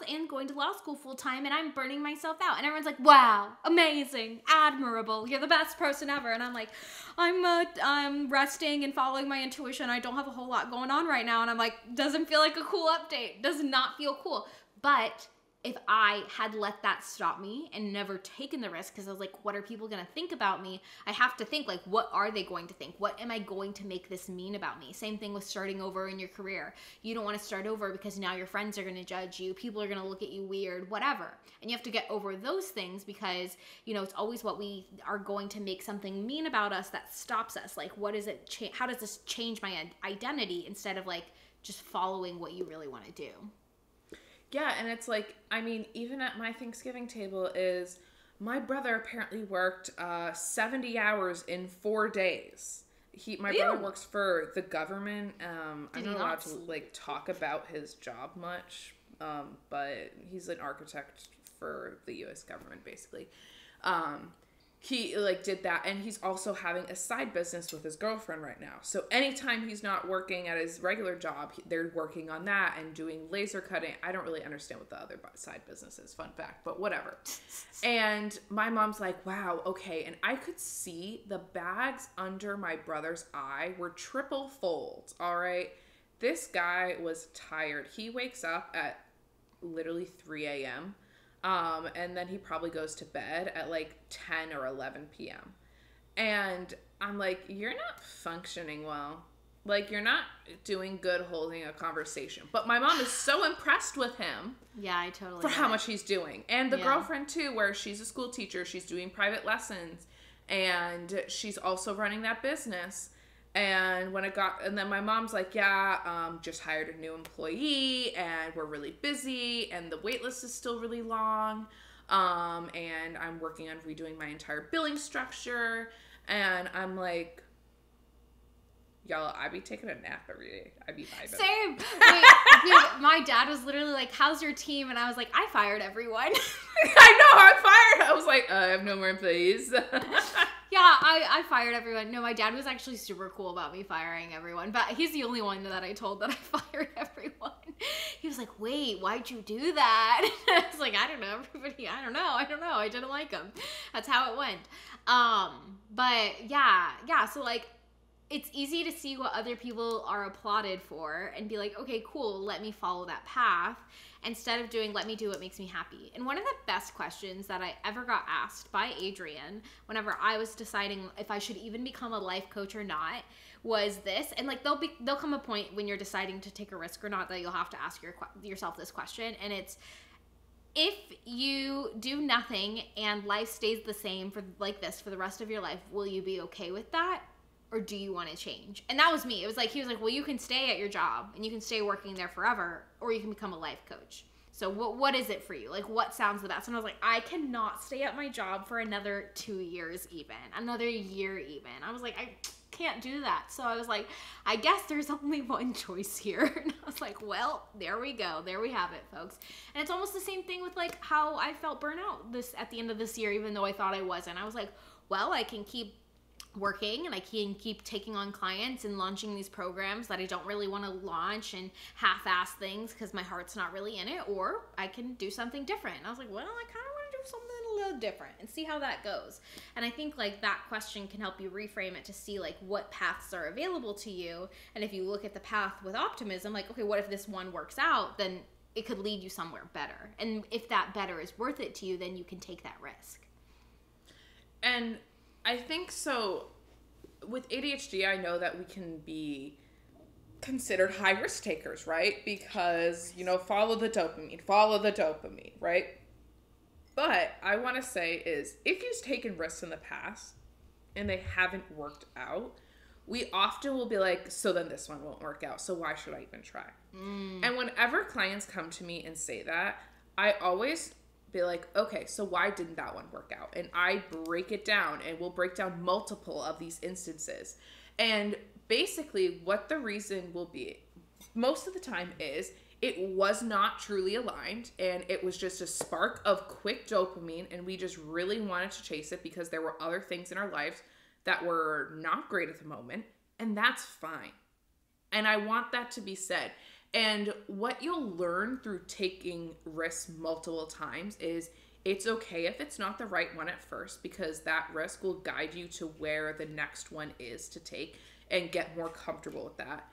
school full-time. And I'm burning myself out. And everyone's like, wow, amazing, admirable. You're the best person ever. And I'm like, I'm resting and following my intuition. I don't have a whole lot going on right now. And I'm like, doesn't feel like a cool update. Does not feel cool. But if I had let that stop me and never taken the risk, because I was like, what are people going to think about me? I have to think, like, what are they going to think? What am I going to make this mean about me? Same thing with starting over in your career. You don't want to start over because now your friends are going to judge you. People are going to look at you weird, whatever. And you have to get over those things because, you know, it's always what we are going to make something mean about us that stops us. Like, what is it? How does this change my identity instead of like just following what you really want to do? Yeah, and it's like, I mean, even at my Thanksgiving table is my brother apparently worked 70 hours in 4 days. My brother works for the government. I'm not allowed to like talk about his job much, but he's an architect for the U.S. government, basically. He like did that, and he's also having a side business with his girlfriend right now. So anytime he's not working at his regular job, they're working on that and doing laser cutting. I don't really understand what the other side business is, fun fact, but whatever. And my mom's like, wow, okay. And I could see the bags under my brother's eye were triple folds, all right? This guy was tired. He wakes up at literally 3 a.m., and then he probably goes to bed at like 10 or 11 p.m. And I'm like, you're not functioning well. Like, you're not doing good holding a conversation. But my mom is so impressed with him. Yeah, I totally for how much he's doing. And the girlfriend too, where she's a school teacher. She's doing private lessons. And she's also running that business. And then my mom's like, just hired a new employee and we're really busy and the wait list is still really long. And I'm working on redoing my entire billing structure. And I'm like, y'all, I be taking a nap every day. I be vibing. Same. Wait, my dad was literally like, how's your team? And I was like, I fired everyone. I know, I fired. I was like, I have no more employees. Yeah, I fired everyone. No, my dad was actually super cool about me firing everyone, but he's the only one that I told that I fired everyone. He was like, wait, why'd you do that? I was like, I don't know, everybody, I don't know. I didn't like him. That's how it went. But yeah, so like, it's easy to see what other people are applauded for and be like, okay, cool, let me follow that path, instead of doing, let me do what makes me happy. And one of the best questions that I ever got asked by Adrian whenever I was deciding if I should even become a life coach or not was this. And like, there'll come a point when you're deciding to take a risk or not that you'll have to ask yourself this question. And it's, if you do nothing and life stays the same for the rest of your life, will you be okay with that? Or do you want to change? And that was me. It was like, he was like, well, you can stay at your job and you can stay working there forever, or you can become a life coach. So what is it for you? Like, what sounds the best? And I was like, I cannot stay at my job for another 2 years even, another year even. I was like, I can't do that. So I was like, I guess there's only one choice here. And I was like, well, there we go. There we have it, folks. And it's almost the same thing with like how I felt burnout at the end of this year, even though I thought I wasn't. I was like, well, I can keep working and I can keep taking on clients and launching these programs that I don't really want to launch and half-ass things because my heart's not really in it, or I can do something different. And I was like, well, I kind of want to do something a little different and see how that goes. And I think like that question can help you reframe it to see like what paths are available to you. And if you look at the path with optimism, like, okay, what if this one works out? Then it could lead you somewhere better. And if that better is worth it to you, then you can take that risk. And I think so. With ADHD, I know that we can be considered high risk takers, right? Because, you know, follow the dopamine, right? But I want to say is if you've taken risks in the past and they haven't worked out, we often will be like, so then this one won't work out. So why should I even try? And whenever clients come to me and say that, I always be like, okay, so why didn't that one work out? And I break it down, and we'll break down multiple of these instances. And basically what the reason will be most of the time is it was not truly aligned, and it was just a spark of quick dopamine, and we just really wanted to chase it because there were other things in our lives that were not great at the moment, and that's fine. And I want that to be said. And what you'll learn through taking risks multiple times is it's okay if it's not the right one at first, because that risk will guide you to where the next one is to take and get more comfortable with that.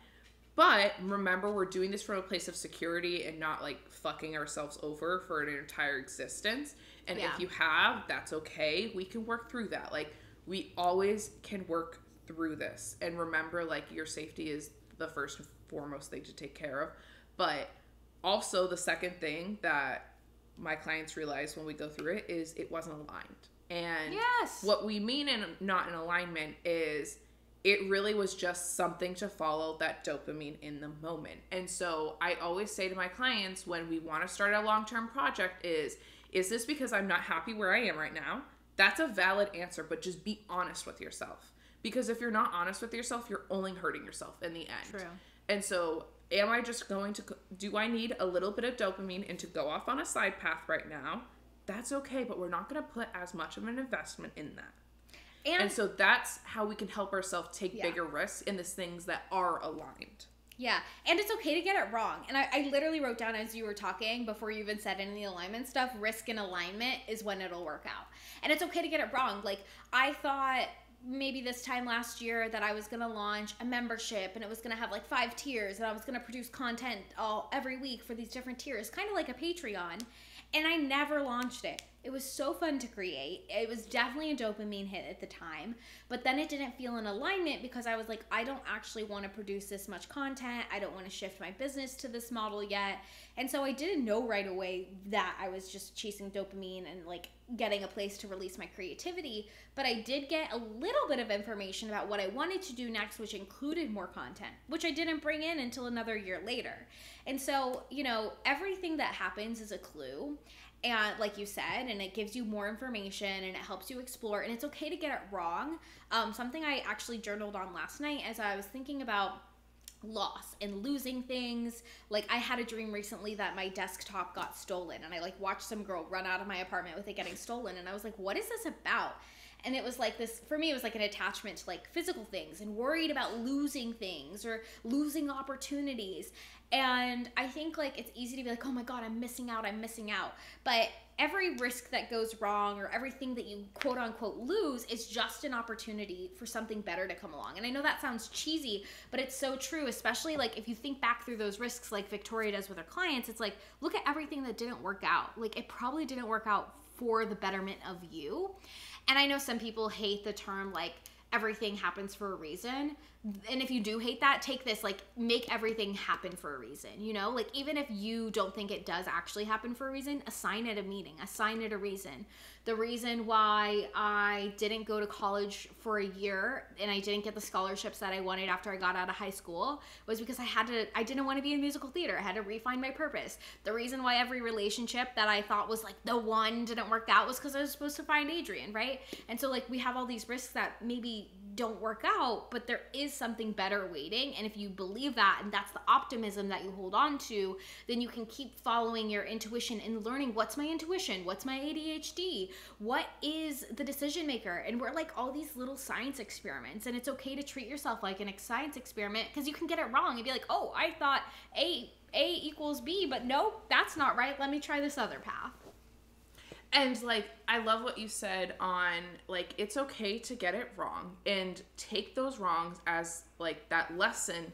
But remember, we're doing this from a place of security and not like fucking ourselves over for an entire existence. And if you have, that's okay. We can work through that. Like, we always can work through this. And remember, like, your safety is the first and foremost thing to take care of. But also the second thing that my clients realize when we go through it is it wasn't aligned. And what we mean in not in alignment is it really was just something to follow that dopamine in the moment. And so I always say to my clients when we want to start a long-term project is this because I'm not happy where I am right now? That's a valid answer, but just be honest with yourself. Because if you're not honest with yourself, you're only hurting yourself in the end. True. And so am I just going to, do I need a little bit of dopamine and to go off on a side path right now? That's okay, but we're not going to put as much of an investment in that. And so that's how we can help ourselves take bigger risks in the things that are aligned. Yeah, and it's okay to get it wrong. And I literally wrote down as you were talking, before you even said any of the alignment stuff, risk and alignment is when it'll work out. And it's okay to get it wrong. Like, I thought maybe this time last year that I was going to launch a membership, and it was going to have like 5 tiers, and I was going to produce content every week for these different tiers, kind of like a Patreon. And I never launched it. It was so fun to create. It was definitely a dopamine hit at the time, but then it didn't feel in alignment because I was like, I don't actually want to produce this much content. I don't want to shift my business to this model yet. And so I didn't know right away that I was just chasing dopamine and like getting a place to release my creativity. But I did get a little bit of information about what I wanted to do next, which included more content, which I didn't bring in until another year later. And so, you know, everything that happens is a clue. And like you said, and it gives you more information and it helps you explore, and it's okay to get it wrong. Something I actually journaled on last night as I was thinking about loss and losing things. Like, I had a dream recently that my desktop got stolen, and I like watched some girl run out of my apartment with it getting stolen, and I was like, what is this about? And it was like this, for me, it was like an attachment to like physical things and worried about losing things or losing opportunities. And I think like it's easy to be like, oh my God, I'm missing out. But every risk that goes wrong or everything that you quote unquote lose is just an opportunity for something better to come along. And I know that sounds cheesy, but it's so true, especially like if you think back through those risks like Victoria does with her clients. It's like, look at everything that didn't work out. Like, it probably didn't work out for the betterment of you. And I know some people hate the term like everything happens for a reason. And if you do hate that, take this, like, make everything happen for a reason, you know? Like, even if you don't think it does actually happen for a reason, assign it a meaning, assign it a reason. The reason why I didn't go to college for a year and I didn't get the scholarships that I wanted after I got out of high school was because I didn't want to be in musical theater. I had to refine my purpose. The reason why every relationship that I thought was like the one didn't work out was because I was supposed to find Adrian, right? And so like we have all these risks that maybe don't work out, but there is something better waiting. And if you believe that, and that's the optimism that you hold on to, then you can keep following your intuition and learning, what's my intuition? What's my ADHD? What is the decision maker? And we're like all these little science experiments, and it's okay to treat yourself like a science experiment, because you can get it wrong and be like, oh, I thought A equals B, but no, that's not right. Let me try this other path. And, like, I love what you said on, like, it's okay to get it wrong and take those wrongs as, like, that lesson.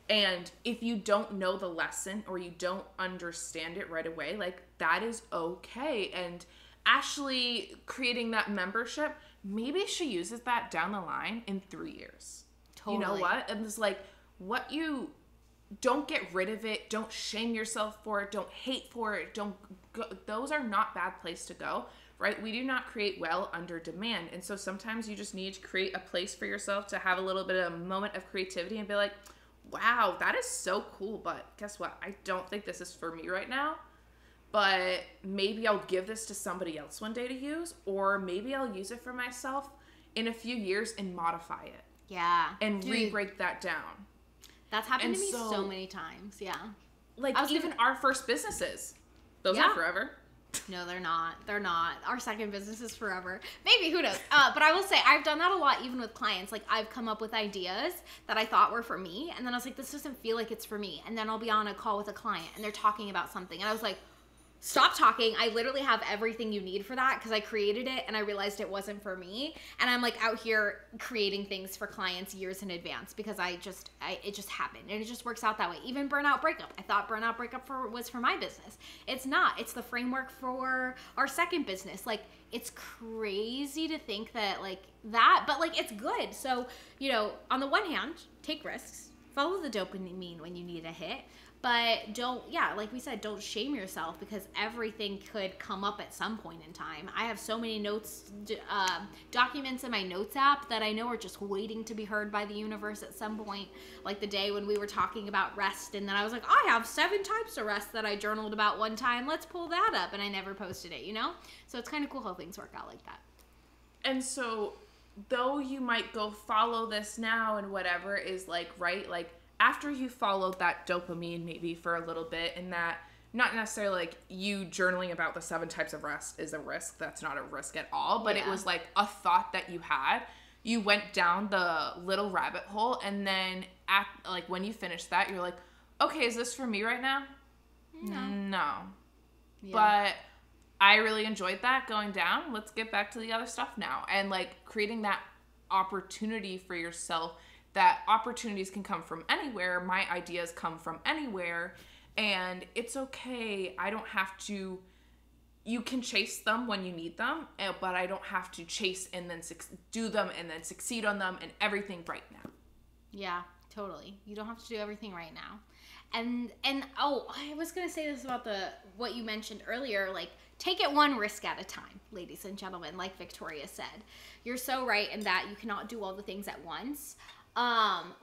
And if you don't know the lesson or you don't understand it right away, like, that is okay. And Ashley creating that membership, maybe she uses that down the line in 3 years. Totally. You know what? And it's like, what you... Don't get rid of it. Don't shame yourself for it. Don't hate for it. Don't go. Those are not bad place to go, right? We do not create well under demand. And so sometimes you just need to create a place for yourself to have a little bit of a moment of creativity and be like, wow, that is so cool. But guess what? I don't think this is for me right now. But maybe I'll give this to somebody else one day to use, or maybe I'll use it for myself in a few years and modify it. Yeah. And re-break that down. That's happened to me so many times, yeah. Like, even our first businesses, those are forever. No, they're not. They're not. Our second business is forever. Maybe, who knows? But I will say, I've done that a lot, even with clients. Like, I've come up with ideas that I thought were for me, and then I was like, this doesn't feel like it's for me. And then I'll be on a call with a client, and they're talking about something, and I was like, stop talking. I literally have everything you need for that, because I created it and I realized it wasn't for me. And I'm like out here creating things for clients years in advance, because it just happened, and it just works out that way. Even Burnout Breakup. I thought Burnout Breakup was for my business. It's not. It's the framework for our second business. Like, it's crazy to think that like that, but like it's good. So, you know, on the one hand, take risks, follow the dopamine when you need a hit. But don't, like we said, don't shame yourself, because everything could come up at some point in time. I have so many notes, documents in my notes app that I know are just waiting to be heard by the universe at some point. Like the day when we were talking about rest, and then I was like, I have 7 types of rest that I journaled about one time. Let's pull that up. And I never posted it, you know? So it's kind of cool how things work out like that. And so, though you might go follow this now and whatever is like, right, like, after you followed that dopamine maybe for a little bit, and that not necessarily like you journaling about the 7 types of rest is a risk. That's not a risk at all. But it was like a thought that you had. You went down the little rabbit hole, and then when you finished that, you're like, okay, is this for me right now? No. Yeah. But I really enjoyed that going down. Let's get back to the other stuff now. And like creating that opportunity for yourself, that opportunities can come from anywhere. My ideas come from anywhere, and it's okay. I don't have to, you can chase them when you need them, but I don't have to chase and then do them and then succeed on them and everything right now. Yeah, totally. You don't have to do everything right now. And I was going to say this about what you mentioned earlier, like, take it one risk at a time, ladies and gentlemen, like Victoria said. You're so right in that you cannot do all the things at once.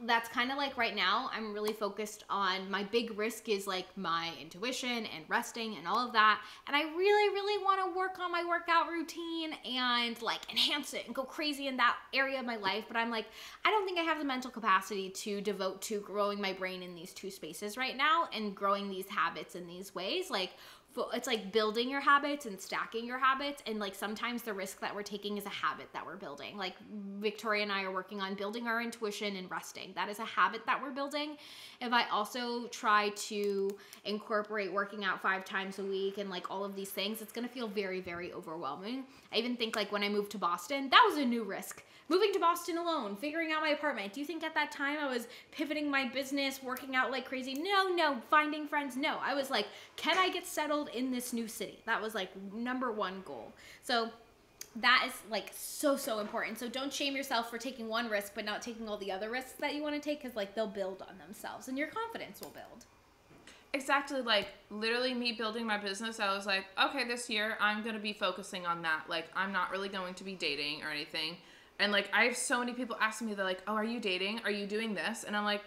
That's kind of like right now, I'm really focused on my big risk is like my intuition and resting and all of that. And I really, really want to work on my workout routine and like enhance it and go crazy in that area of my life. But I'm like, I don't think I have the mental capacity to devote to growing my brain in these 2 spaces right now and growing these habits in these ways. Like, it's like building your habits and stacking your habits, and like sometimes the risk that we're taking is a habit that we're building. Like Victoria and I are working on building our intuition and resting. That is a habit that we're building. If I also try to incorporate working out 5 times a week and like all of these things, it's going to feel very, very overwhelming. I even think like when I moved to Boston, that was a new risk. Moving to Boston alone, figuring out my apartment. Do you think at that time I was pivoting my business, working out like crazy? No, finding friends. No, I was like, can I get settled in this new city? That was like number 1 goal. So that is like so important. So don't shame yourself for taking one risk, but not taking all the other risks that you want to take, because like they'll build on themselves and your confidence will build. Exactly. Like literally me building my business, I was like, okay, this year I'm going to be focusing on that. Like I'm not really going to be dating or anything. And, like, I have so many people asking me, they're like, oh, are you dating? Are you doing this? And I'm like,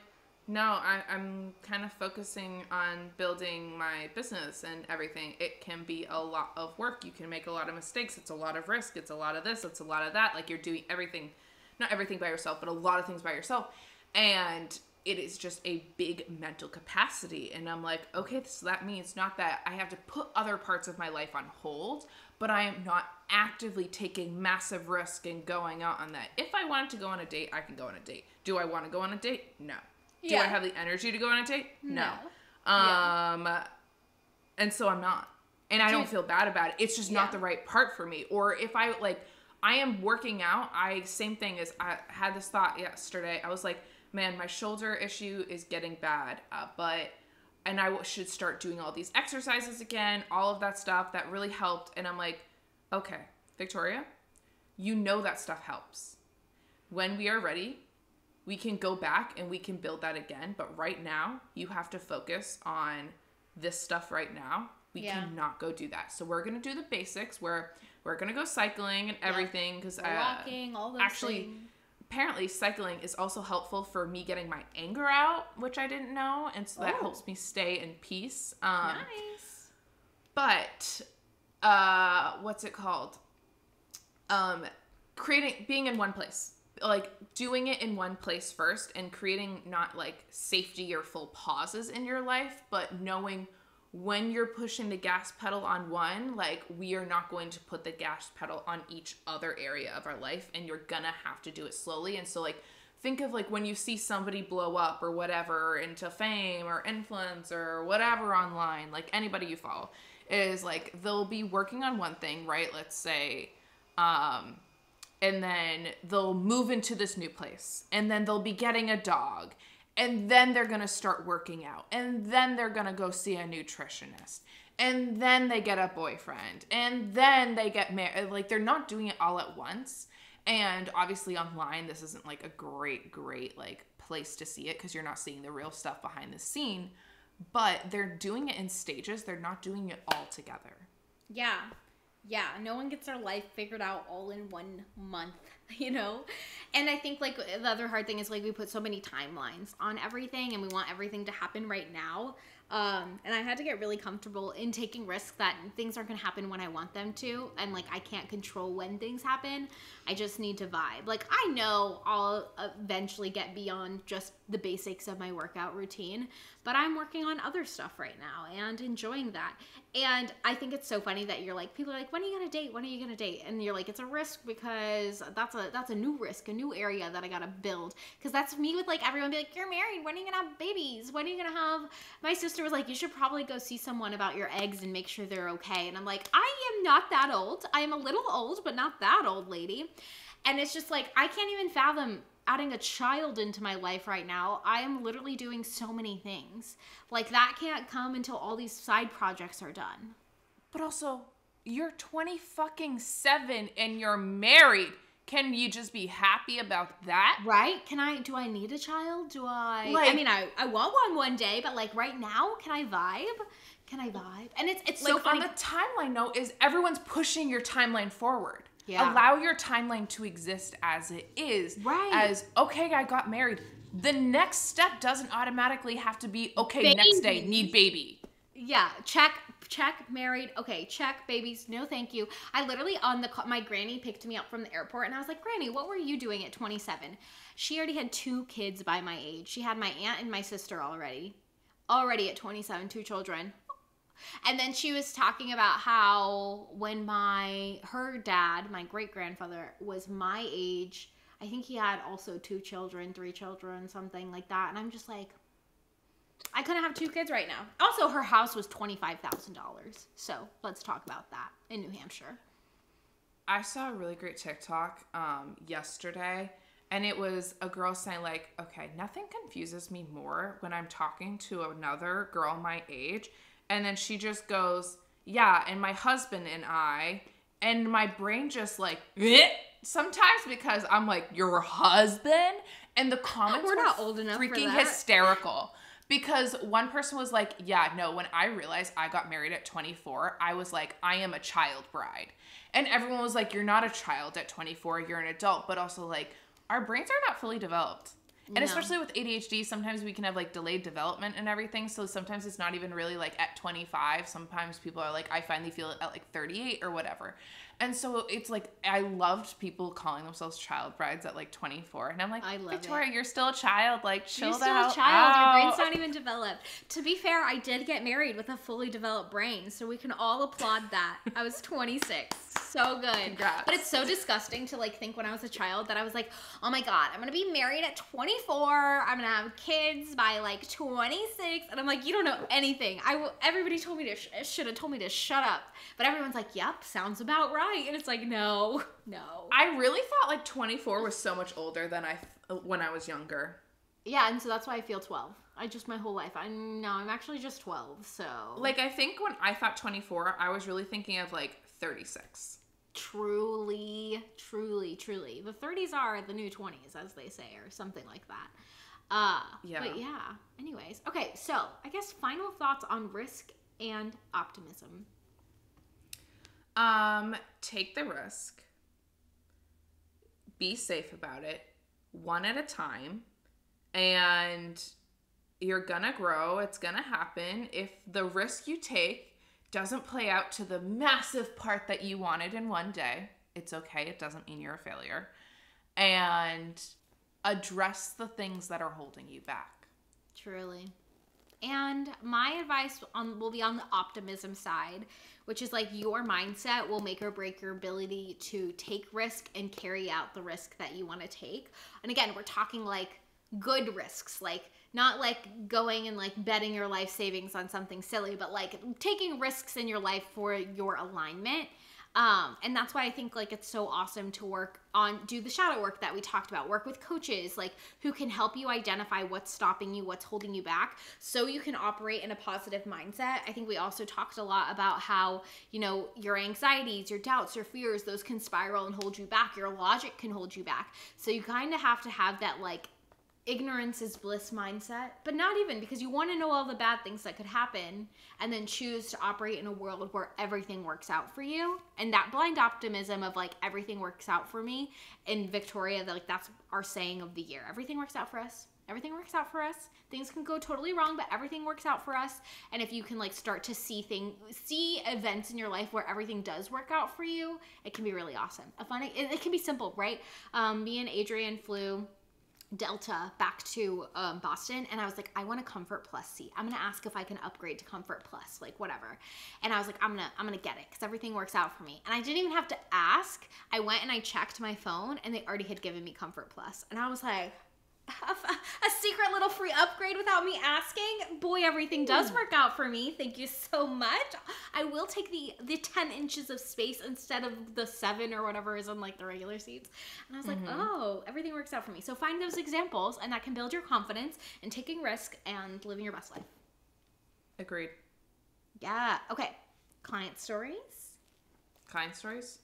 no, I'm kind of focusing on building my business and everything. It can be a lot of work. You can make a lot of mistakes. It's a lot of risk. It's a lot of this. It's a lot of that. Like, you're doing everything not everything by yourself, but a lot of things by yourself. And it is just a big mental capacity. And I'm like, okay, so that means not that I have to put other parts of my life on hold, but I am not actively taking massive risk and going out on that. If I wanted to go on a date, I can go on a date. Do I want to go on a date? No. Do I have the energy to go on a date? No. And so I'm not. And I don't feel bad about it. It's just not the right part for me. Or if I am working out, same thing as I had this thought yesterday. I was like, man, my shoulder issue is getting bad, and I should start doing all these exercises again, all of that stuff that really helped. And I'm like, okay, Victoria, you know that stuff helps. When we are ready, we can go back and we can build that again. But right now, you have to focus on this stuff right now. We cannot go do that. So we're going to do the basics where we're going to go cycling and everything. Because walking, all those things. Apparently cycling is also helpful for me getting my anger out, which I didn't know. And so that helps me stay in peace. Nice. But, what's it called? Being in one place. Like, doing it in one place first and creating not, like, safety or full pauses in your life, but knowing when you're pushing the gas pedal on one, like, we are not going to put the gas pedal on each other area of our life, and you're gonna have to do it slowly. And so, like, think of, like, when you see somebody blow up or whatever into fame or influence or whatever online, like, anybody you follow, is, like, they'll be working on one thing, right? Let's say, and then they'll move into this new place, and then they'll be getting a dog, and then they're going to start working out, and then they're going to go see a nutritionist, and then they get a boyfriend, and then they get married. Like, they're not doing it all at once. And obviously online, this isn't like a great like place to see it, because you're not seeing the real stuff behind the scene, but they're doing it in stages. They're not doing it all together. Yeah, no one gets their life figured out all in 1 month, you know? And I think, like, the other hard thing is, like, we put so many timelines on everything, and we want everything to happen right now. And I had to get really comfortable in taking risks that things aren't going to happen when I want them to. And, like, I can't control when things happen. I just need to vibe. Like, I know I'll eventually get beyond just the basics of my workout routine, but I'm working on other stuff right now and enjoying that. And I think it's so funny that you're like, people are like, when are you going to date? When are you going to date? And you're like, it's a risk because that's a new risk, a new area that I got to build. Because that's me with, like, everyone be like, you're married. When are you going to have babies? When are you going to have... My sister was like, you should probably go see someone about your eggs and make sure they're okay. And I'm like, I am not that old. I am a little old, but not that old, lady. And it's just like, I can't even fathom adding a child into my life right now. I am literally doing so many things. Like, that can't come until all these side projects are done. But also, you're 27 and you're married. Can you just be happy about that? Right? Do I need a child? I mean, I want one day, but, like, right now, can I vibe? And it's like, so funny. on the timeline note, is everyone's pushing your timeline forward. Yeah. Allow your timeline to exist as it is. Right. As, okay, I got married. The next step doesn't automatically have to be, okay, baby. Next day, need baby. Yeah, check, married. Okay, check, babies. No, thank you. I literally, my granny picked me up from the airport, and I was like, Granny, what were you doing at 27? She already had 2 kids by my age. She had my aunt and my sister already at 27, 2 children. And then she was talking about how when her dad, my great-grandfather, was my age, I think he had also 2 children, 3 children, something like that. And I'm just like, I couldn't have 2 kids right now. Also, her house was $25,000. So let's talk about that in New Hampshire. I saw a really great TikTok yesterday, and it was a girl saying, like, okay, nothing confuses me more when I'm talking to another girl my age. And then she just goes, yeah, and my husband and I, and my brain just like, sometimes, because I'm like, your husband? And the comments We're not old enough freaking for that. Hysterical. Because one person was like, yeah, no, when I realized I got married at 24, I was like, I am a child bride. And everyone was like, you're not a child at 24, you're an adult. But also, like, our brains are not fully developed. And especially with ADHD, sometimes we can have like delayed development and everything. So sometimes it's not even really like at 25. Sometimes people are like, I finally feel it at like 38 or whatever. And so it's like, I loved people calling themselves child brides at like 24. And I'm like, Victoria, you're still a child. Like, chill the hell out. You're still a child. Your brain's not even developed. To be fair, I did get married with a fully developed brain. So we can all applaud that. I was 26. So good. Congrats. But it's so disgusting to like think when I was a child that I was like, oh my God, I'm going to be married at 24. I'm going to have kids by like 26. And I'm like, you don't know anything. Everybody told me should have told me to shut up. But everyone's like, yep, sounds about right. And it's like, no. I really thought like 24 was so much older than when I was younger. Yeah, and so that's why I feel 12. My whole life. I'm actually just 12, so. Like, I think when I thought 24, I was really thinking of like 36. Truly. The 30s are the new 20s, as they say, or something like that. Yeah. But yeah, anyways. Okay, so I guess final thoughts on risk and optimism. Take the risk. Be safe about it. One at a time. And you're gonna grow. It's gonna happen. If the risk you take doesn't play out to the massive part that you wanted in one day, it's okay. It doesn't mean you're a failure. And address the things that are holding you back. Truly. And my advice will be on the optimism side, which is like your mindset will make or break your ability to take risk and carry out the risk that you want to take. And again, we're talking like good risks, like not like going and like betting your life savings on something silly, but like taking risks in your life for your alignment. And that's why I think like it's so awesome to do the shadow work that we talked about, work with coaches, like who can help you identify what's stopping you, what's holding you back, so you can operate in a positive mindset. I think we also talked a lot about how, your anxieties, your doubts, your fears, those can spiral and hold you back. Your logic can hold you back. So you kind of have to have that like ignorance is bliss mindset, but not even, because you want to know all the bad things that could happen and then choose to operate in a world where everything works out for you. And that blind optimism of like, everything works out for me. In Victoria, like that's our saying of the year. Everything works out for us. Everything works out for us. Things can go totally wrong, but everything works out for us. And if you can like start to see events in your life where everything does work out for you, it can be really awesome. It can be simple, right? Me and Adrian flew Delta back to Boston, and I was like, I want a Comfort Plus seat. I'm gonna ask if I can upgrade to Comfort Plus, like whatever. And I was like, I'm gonna get it because everything works out for me. And I didn't even have to ask. I went and I checked my phone, and they already had given me Comfort Plus, and I was like, a secret little free upgrade without me asking. Boy, everything does work out for me. Thank you so much. I will take the 10 inches of space instead of the 7 or whatever is on like the regular seats. And I was like, oh, everything works out for me. So find those examples, and that can build your confidence in taking risk and living your best life. Agreed. Yeah. Okay. Client stories.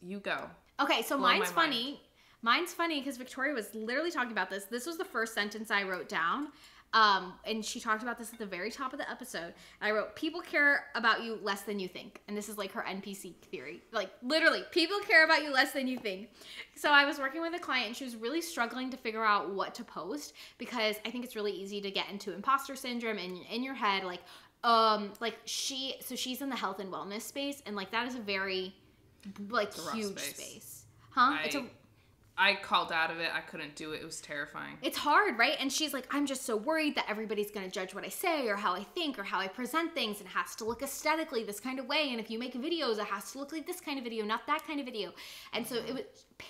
You go. Okay, so mine's funny. Mine's funny because Victoria was literally talking about this. This was the first sentence I wrote down. And she talked about this at the very top of the episode. I wrote, people care about you less than you think. And this is like her NPC theory. Like literally, people care about you less than you think. So I was working with a client, and she was really struggling to figure out what to post, because I think it's really easy to get into imposter syndrome in your head. She's in the health and wellness space, and like that is a very like huge space. Huh? I called out of it. I couldn't do it. It was terrifying. It's hard, right? And she's like, I'm just so worried that everybody's going to judge what I say or how I think or how I present things, and it has to look aesthetically this kind of way. And if you make videos, it has to look like this kind of video, not that kind of video. And so it was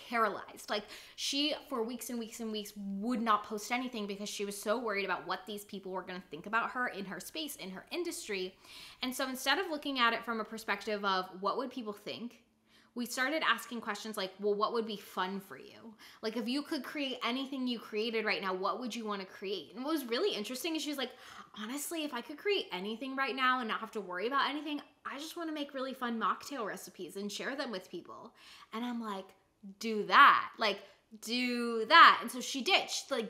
paralyzed. Like she, for weeks and weeks and weeks, would not post anything because she was so worried about what these people were going to think about her in her space, in her industry. And so instead of looking at it from a perspective of what would people think, we started asking questions like, well, what would be fun for you? Like, if you could create anything you created right now, what would you want to create? And what was really interesting is she's like, honestly, if I could create anything right now and not have to worry about anything, I just want to make really fun mocktail recipes and share them with people. And I'm like, do that. Like, do that. And so she did.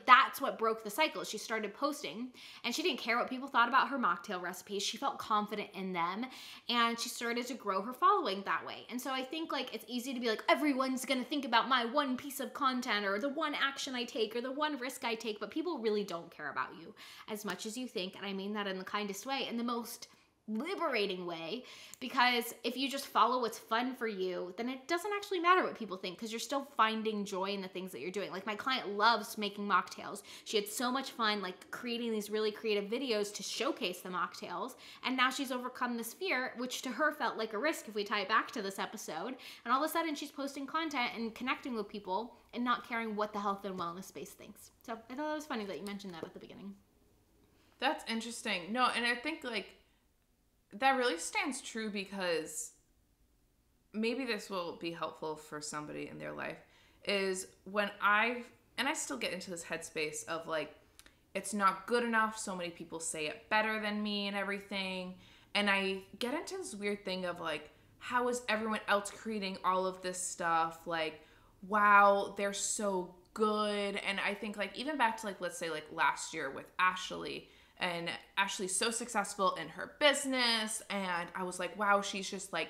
That's what broke the cycle. She started posting, and she didn't care what people thought about her mocktail recipes. She felt confident in them, and she started to grow her following that way. And so I think like it's easy to be like, everyone's gonna think about my one piece of content or the one action I take or the one risk I take, but people really don't care about you as much as you think. And I mean that in the kindest way, in the most liberating way, because if you just follow what's fun for you, then it doesn't actually matter what people think, because you're still finding joy in the things that you're doing. Like my client loves making mocktails. She had so much fun like creating these really creative videos to showcase the mocktails, and now she's overcome this fear, which to her felt like a risk if we tie it back to this episode, and all of a sudden she's posting content and connecting with people and not caring what the health and wellness space thinks. So I thought that was funny that you mentioned that at the beginning. That's interesting. No, and I think like that really stands true, because maybe this will be helpful for somebody in their life, is when I still get into this headspace of like, it's not good enough, so many people say it better than me and everything, and I get into this weird thing of like, how is everyone else creating all of this stuff? Like, wow, they're so good. And I think like even back to like, let's say like last year with Ashley, and Ashley's so successful in her business, and I was like, wow, she's just like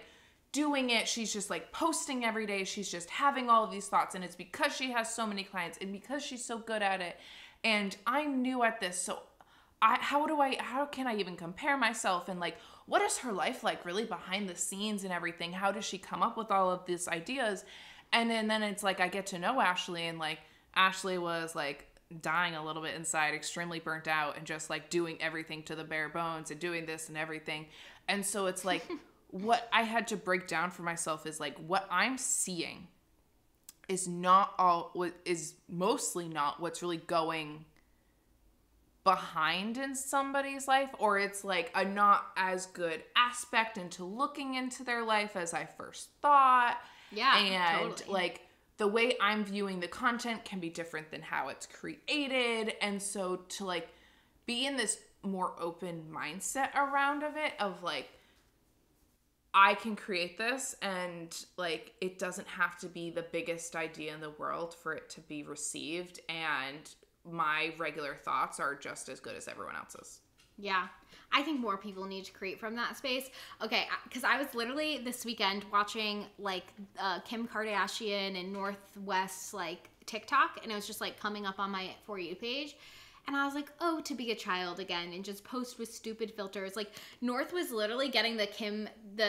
doing it. She's just like posting every day. She's just having all of these thoughts, and it's because she has so many clients and because she's so good at it. And I'm new at this, so how can I even compare myself? And like, what is her life like really behind the scenes and everything? How does she come up with all of these ideas? And then it's like I get to know Ashley, and like Ashley was like dying a little bit inside, extremely burnt out, and just like doing everything to the bare bones and doing this and everything. And so it's like what I had to break down for myself is like, what I'm seeing is mostly not what's really going behind in somebody's life, or it's like a not as good aspect into looking into their life as I first thought. Yeah, and totally. Like the way I'm viewing the content can be different than how it's created. And so to like be in this more open mindset around of it, of like, I can create this, and like it doesn't have to be the biggest idea in the world for it to be received, and my regular thoughts are just as good as everyone else's. Yeah. I think more people need to create from that space. Okay, because I was literally this weekend watching like Kim Kardashian and Northwest like TikTok, and it was just like coming up on my For You page. And I was like, oh, to be a child again and just post with stupid filters. Like North was literally getting the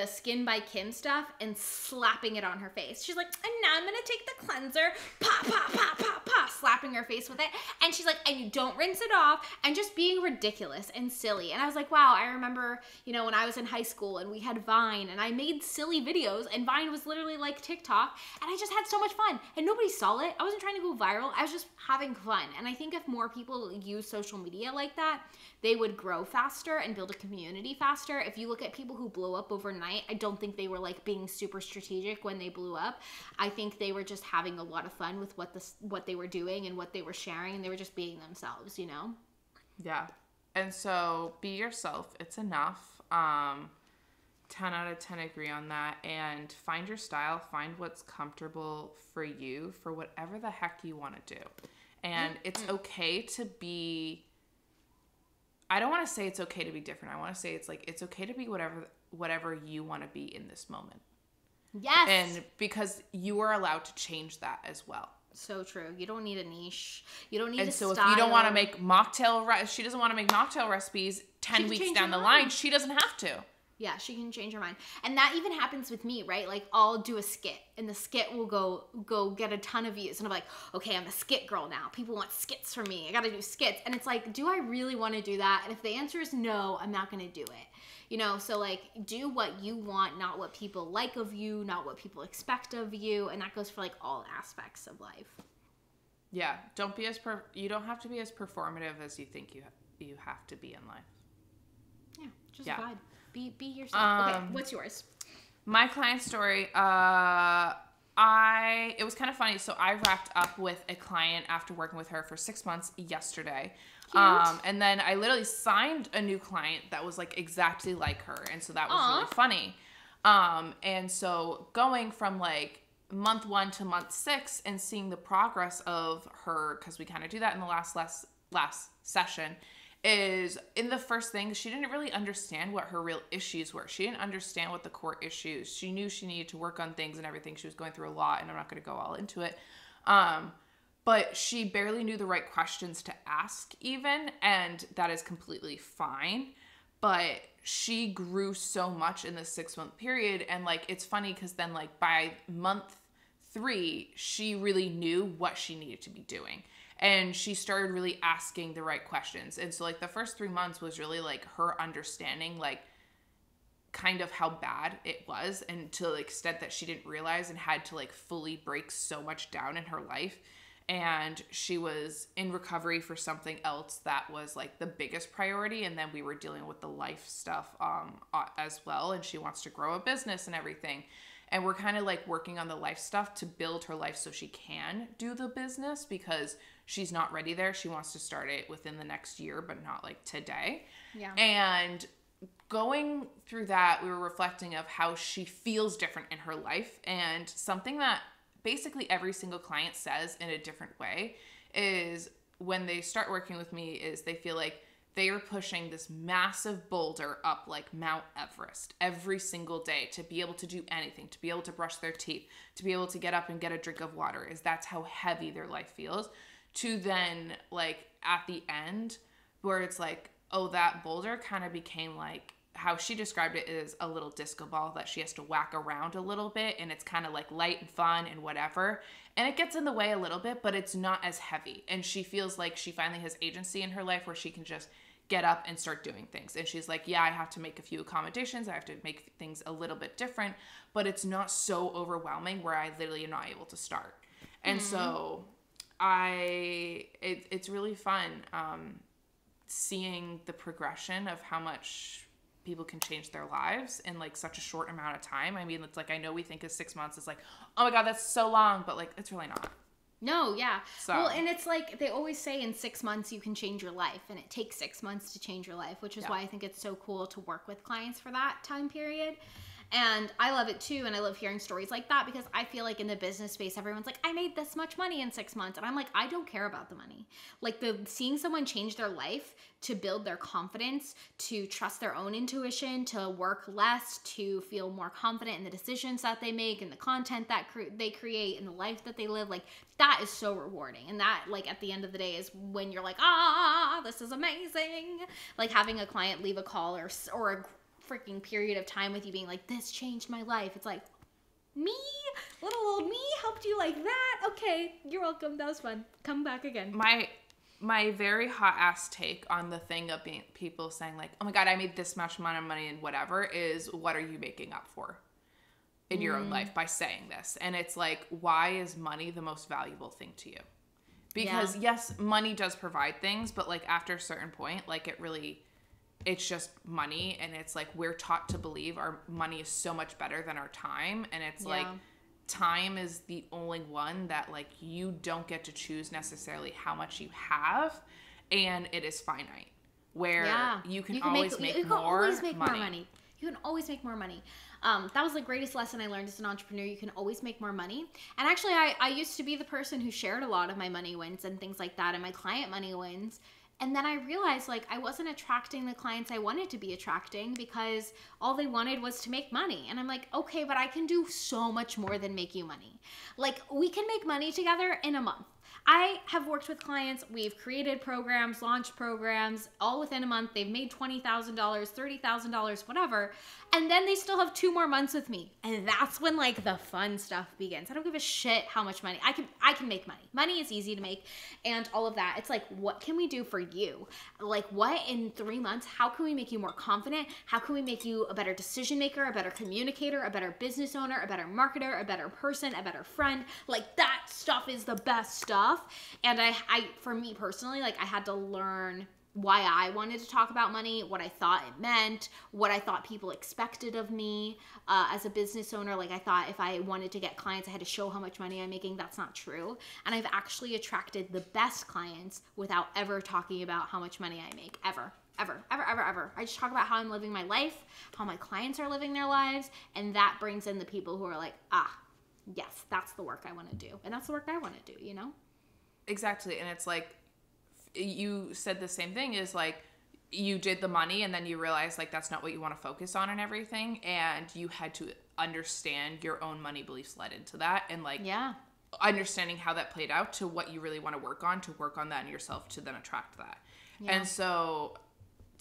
Skin by Kim stuff and slapping it on her face. She's like, and now I'm going to take the cleanser, pop, pop, pop, pop, pop, slapping her face with it. And she's like, and you don't rinse it off, and just being ridiculous and silly. And I was like, wow, I remember, when I was in high school and we had Vine, and I made silly videos, and Vine was literally like TikTok, and I just had so much fun, and nobody saw it. I wasn't trying to go viral. I was just having fun. And I think if more people use social media like that, they would grow faster and build a community faster. If you look at people who blew up overnight, I don't think they were like being super strategic when they blew up. I think they were just having a lot of fun with what they were doing and what they were sharing, and they were just being themselves, Yeah. And so be yourself. It's enough. 10 out of 10 agree on that. And find your style. Find what's comfortable for you, for whatever the heck you want to do. And it's okay to be, I don't want to say it's okay to be different. I want to say it's like, it's okay to be whatever you want to be in this moment. Yes. And because you are allowed to change that as well. So true. You don't need a niche. You don't need a style. And so if you don't want to make she doesn't want to make mocktail recipes 10 weeks down the line, she doesn't have to. Yeah, she can change her mind. And that even happens with me, right? Like, I'll do a skit, and the skit will go get a ton of views. And I'm like, okay, I'm a skit girl now. People want skits from me. I got to do skits. And it's like, do I really want to do that? And if the answer is no, I'm not going to do it. So like, do what you want, not what people like of you, not what people expect of you. And that goes for like all aspects of life. Yeah. You don't have to be as performative as you think you have to be in life. Yeah. Just vibe. Be yourself. Okay, what's yours? My client story, it was kind of funny. So I wrapped up with a client after working with her for 6 months yesterday. Cute. And then I literally signed a new client that was like exactly like her. And so that was really funny. And so going from like month 1 to month 6 and seeing the progress of her, because we kind of do that in the last session, is in the first thing, she didn't really understand what her real issues were. She didn't understand what the core issues. She knew she needed to work on things and everything. She was going through a lot, and I'm not going to go all into it. But she barely knew the right questions to ask even, and that is completely fine. But she grew so much in this 6-month period, and like, it's funny because then like by month 3, she really knew what she needed to be doing. And she started really asking the right questions. And so like the first 3 months was really like her understanding like kind of how bad it was, and to the extent that she didn't realize, and had to like fully break so much down in her life. And she was in recovery for something else that was like the biggest priority. And then we were dealing with the life stuff as well. And she wants to grow a business and everything. And we're kind of like working on the life stuff to build her life so she can do the business, because she's not ready there. She wants to start it within the next year, but not like today. Yeah. And going through that, we were reflecting of how she feels different in her life. And something that basically every single client says in a different way is when they start working with me is they feel like they are pushing this massive boulder up like Mount Everest every single day to be able to do anything, to be able to brush their teeth, to be able to get up and get a drink of water. Is that's how heavy their life feels. To then like at the end where it's like, oh, that boulder kind of became like, how she described it is a little disco ball that she has to whack around a little bit, and it's kind of like light and fun and whatever, and it gets in the way a little bit, but it's not as heavy. And she feels like she finally has agency in her life where she can just get up and start doing things. And she's like, yeah, I have to make a few accommodations, I have to make things a little bit different, but it's not so overwhelming where I literally am not able to start. And so it's really fun seeing the progression of how much people can change their lives in like such a short amount of time. I mean, it's like, I know we think of 6 months is like, oh my God, that's so long, but like, it's really not. No, yeah. So. Well, and it's like, they always say in 6 months you can change your life, and it takes 6 months to change your life, which is why I think it's so cool to work with clients for that time period. And I love it too, and I love hearing stories like that, because I feel like in the business space, everyone's like, I made this much money in 6 months. And I'm like, I don't care about the money. Like seeing someone change their life to build their confidence, to trust their own intuition, to work less, to feel more confident in the decisions that they make and the content that they create and the life that they live, like that is so rewarding. And that, like, at the end of the day is when you're like, this is amazing. Like having a client leave a call or a freaking period of time with you being like, this changed my life. It's like, me? Little old me helped you like that? Okay, you're welcome. That was fun. Come back again. My very hot ass take on the thing of being people saying like, oh my God, I made this much money and whatever, is what are you making up for in your own life by saying this? And it's like, why is money the most valuable thing to you? Because yes, money does provide things, but like after a certain point, like it's just money. And it's like, we're taught to believe our money is so much better than our time. And it's like, time is the only one that like you don't get to choose necessarily how much you have, and it is finite, where you can always make more money. You can always make more money. That was the greatest lesson I learned as an entrepreneur. You can always make more money. And actually, I used to be the person who shared a lot of my money wins and things like that, and my client money wins. And then I realized, like, I wasn't attracting the clients I wanted to be attracting because all they wanted was to make money. And I'm like, okay, but I can do so much more than make you money. Like, we can make money together in a month. I have worked with clients. We've created programs, launched programs, all within a month. They've made $20,000, $30,000, whatever. And then they still have 2 more months with me. And that's when like the fun stuff begins. I don't give a shit how much money. I can make money. Money is easy to make and all of that. It's like, what can we do for you? Like, what in 3 months, how can we make you more confident? How can we make you a better decision maker, a better communicator, a better business owner, a better marketer, a better person, a better friend? Like, that stuff is the best stuff. And I for me personally, like, I had to learn why I wanted to talk about money, what I thought it meant, what I thought people expected of me as a business owner. Like, I thought if I wanted to get clients, I had to show how much money I'm making. That's not true. And I've actually attracted the best clients without ever talking about how much money I make, ever. I just talk about how I'm living my life, how my clients are living their lives, and that brings in the people who are like, yes, that's the work I want to do. And that's the work I want to do, you know? Exactly. And it's like, you said the same thing, is like, you did the money and then you realized like that's not what you want to focus on and everything. And you had to understand your own money beliefs led into that. And like, understanding how that played out to what you really want to work on that in yourself to then attract that. Yeah. And so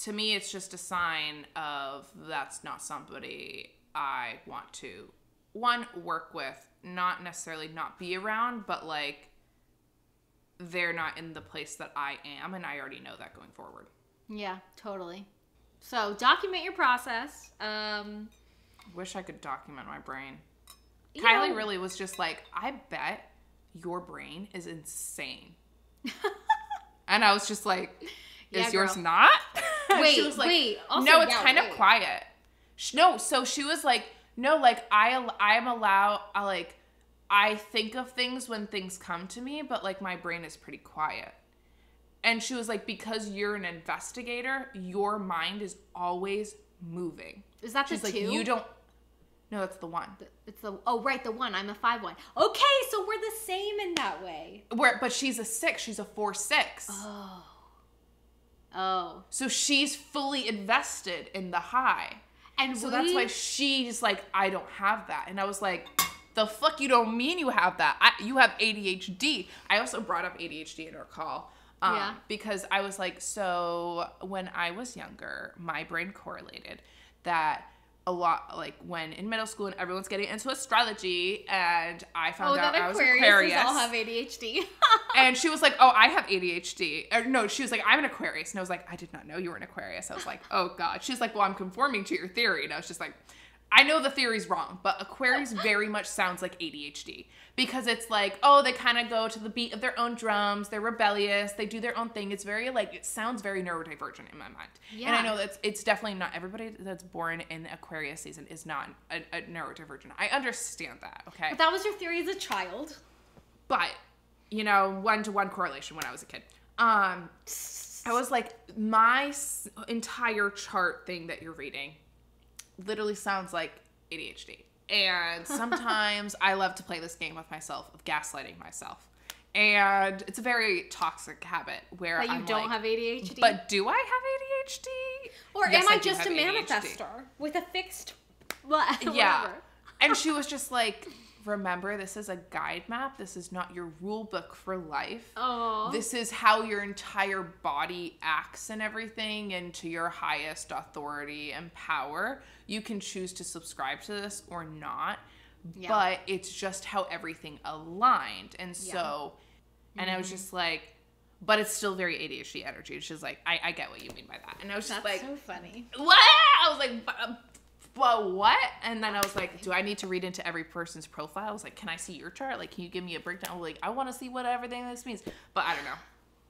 to me, it's just a sign of that's not somebody I want to, one, work with, not necessarily not be around, but like they're not in the place that I am, and I already know that going forward. Yeah, totally. So document your process. Wish I could document my brain. Kylie really was just like, I bet your brain is insane. And I was just like, is yours not? Wait, she was like, wait. Also, no, it's kind of quiet. No, so she was like, no, like I'm allowed, I think of things when things come to me, but like my brain is pretty quiet. And she was like, because you're an investigator, your mind is always moving. Is that She's the like, 2? You don't. No, that's the 1. It's the, oh, right, the 1. I'm a 5-1. Okay, so we're the same in that way. But she's a 6. She's a 4-6. Oh. So she's fully invested in the high. And so that's why she's like, I don't have that. And I was like, the fuck you don't mean you have that? You have ADHD. I also brought up ADHD in our call. Because I was like, so when I was younger, my brain correlated that a lot, like when in middle school and everyone's getting into astrology, and I found out I was Aquarius. All have ADHD. And she was like, oh, I have ADHD. Or no, she was like, I'm an Aquarius. And I was like, I did not know you were an Aquarius. I was like, oh God. She's like, well, I'm conforming to your theory. And I was just like, I know the theory's wrong, but Aquarius very much sounds like ADHD, because it's like, oh, they kind of go to the beat of their own drums. They're rebellious. They do their own thing. It's very like, it sounds very neurodivergent in my mind. Yeah. And I know it's definitely not everybody that's born in Aquarius season is not a neurodivergent. I understand that. Okay. But that was your theory as a child. But, 1-to-1 correlation when I was a kid. I was like, my entire chart thing that you're reading literally sounds like ADHD. And sometimes I love to play this game with myself of gaslighting myself. And it's a very toxic habit where I'm like... But you don't have ADHD? But do I have ADHD? Or yes, am I just a manifestor with a fixed... whatever. Yeah. And she was just like, remember, this is a guide map. This is not your rule book for life. Oh. This is how your entire body acts and everything, and to your highest authority and power. You can choose to subscribe to this or not, but it's just how everything aligned. And so, and I was just like, but it's still very ADHD energy. She's like, I get what you mean by that. And I was just That's so funny. What? I was like, but what? And then I was like, do I need to read into every person's profile? I was like, can I see your chart? Like, can you give me a breakdown? Like, I want to see what everything this means. But I don't know.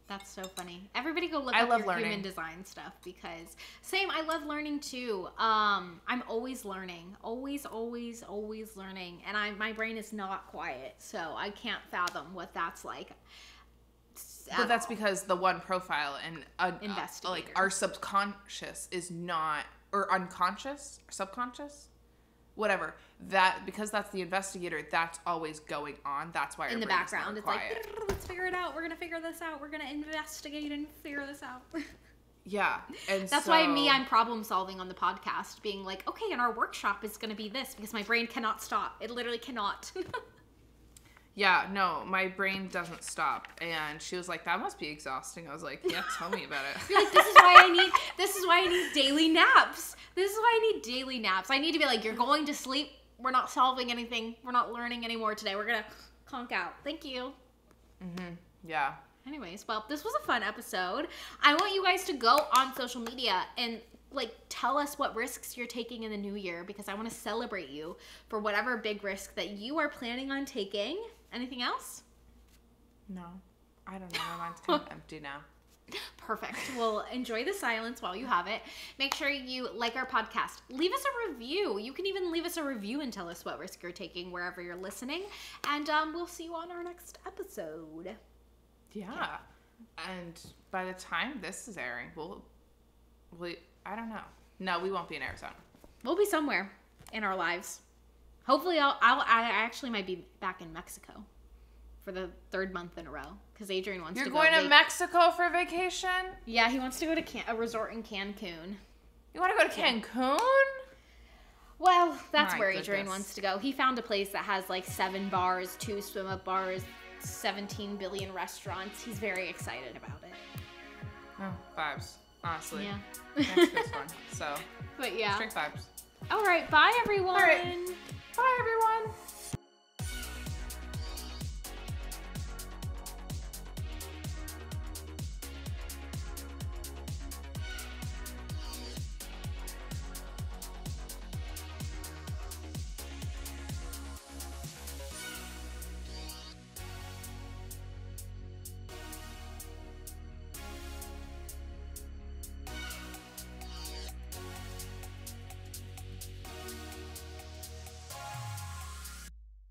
That's so funny. Everybody go look up your human design stuff, because same, I love learning too. I'm always learning. Always learning. And my brain is not quiet, so I can't fathom what that's like. But that's because the 1 profile and investigator. Like our subconscious is not, or unconscious, or subconscious, whatever. That, because that's the investigator, that's always going on. That's why our in the brain background, is it's like, let's figure it out. We're gonna figure this out. We're gonna investigate and figure this out. Yeah, and that's why I'm problem solving on the podcast, being like, okay, and our workshop is gonna be this, because my brain cannot stop. It literally cannot. Yeah, no, my brain doesn't stop. And she was like, that must be exhausting. I was like, yeah, tell me about it. You're like, this is why I need daily naps. This is why I need daily naps. I need to be like, you're going to sleep. We're not solving anything. We're not learning anymore today. We're going to conk out. Thank you. Mm-hmm. Yeah. Anyways, well, this was a fun episode. I want you guys to go on social media and tell us what risks you're taking in the new year, because I want to celebrate you for whatever big risk that you are planning on taking. Anything else? No. I don't know. My mind's kind of empty now. Perfect. Well, enjoy the silence while you have it. Make sure you like our podcast. Leave us a review. You can even leave us a review and tell us what risk you're taking wherever you're listening. And we'll see you on our next episode. Yeah. And by the time this is airing, I don't know. No, we won't be in Arizona. We'll be somewhere in our lives. Hopefully, I actually might be back in Mexico for the 3rd month in a row because Adrian wants to go. You're going to Mexico for vacation? Yeah, he wants to go to a resort in Cancun. You want to go to Cancun? Well, that's where Adrian wants to go. He found a place that has like 7 bars, 2 swim-up bars, 17 billion restaurants. He's very excited about it. Oh, vibes. Honestly. Yeah. Mexico's fun. So. But yeah. Straight vibes. All right. Bye, everyone. All right. Bye, everyone.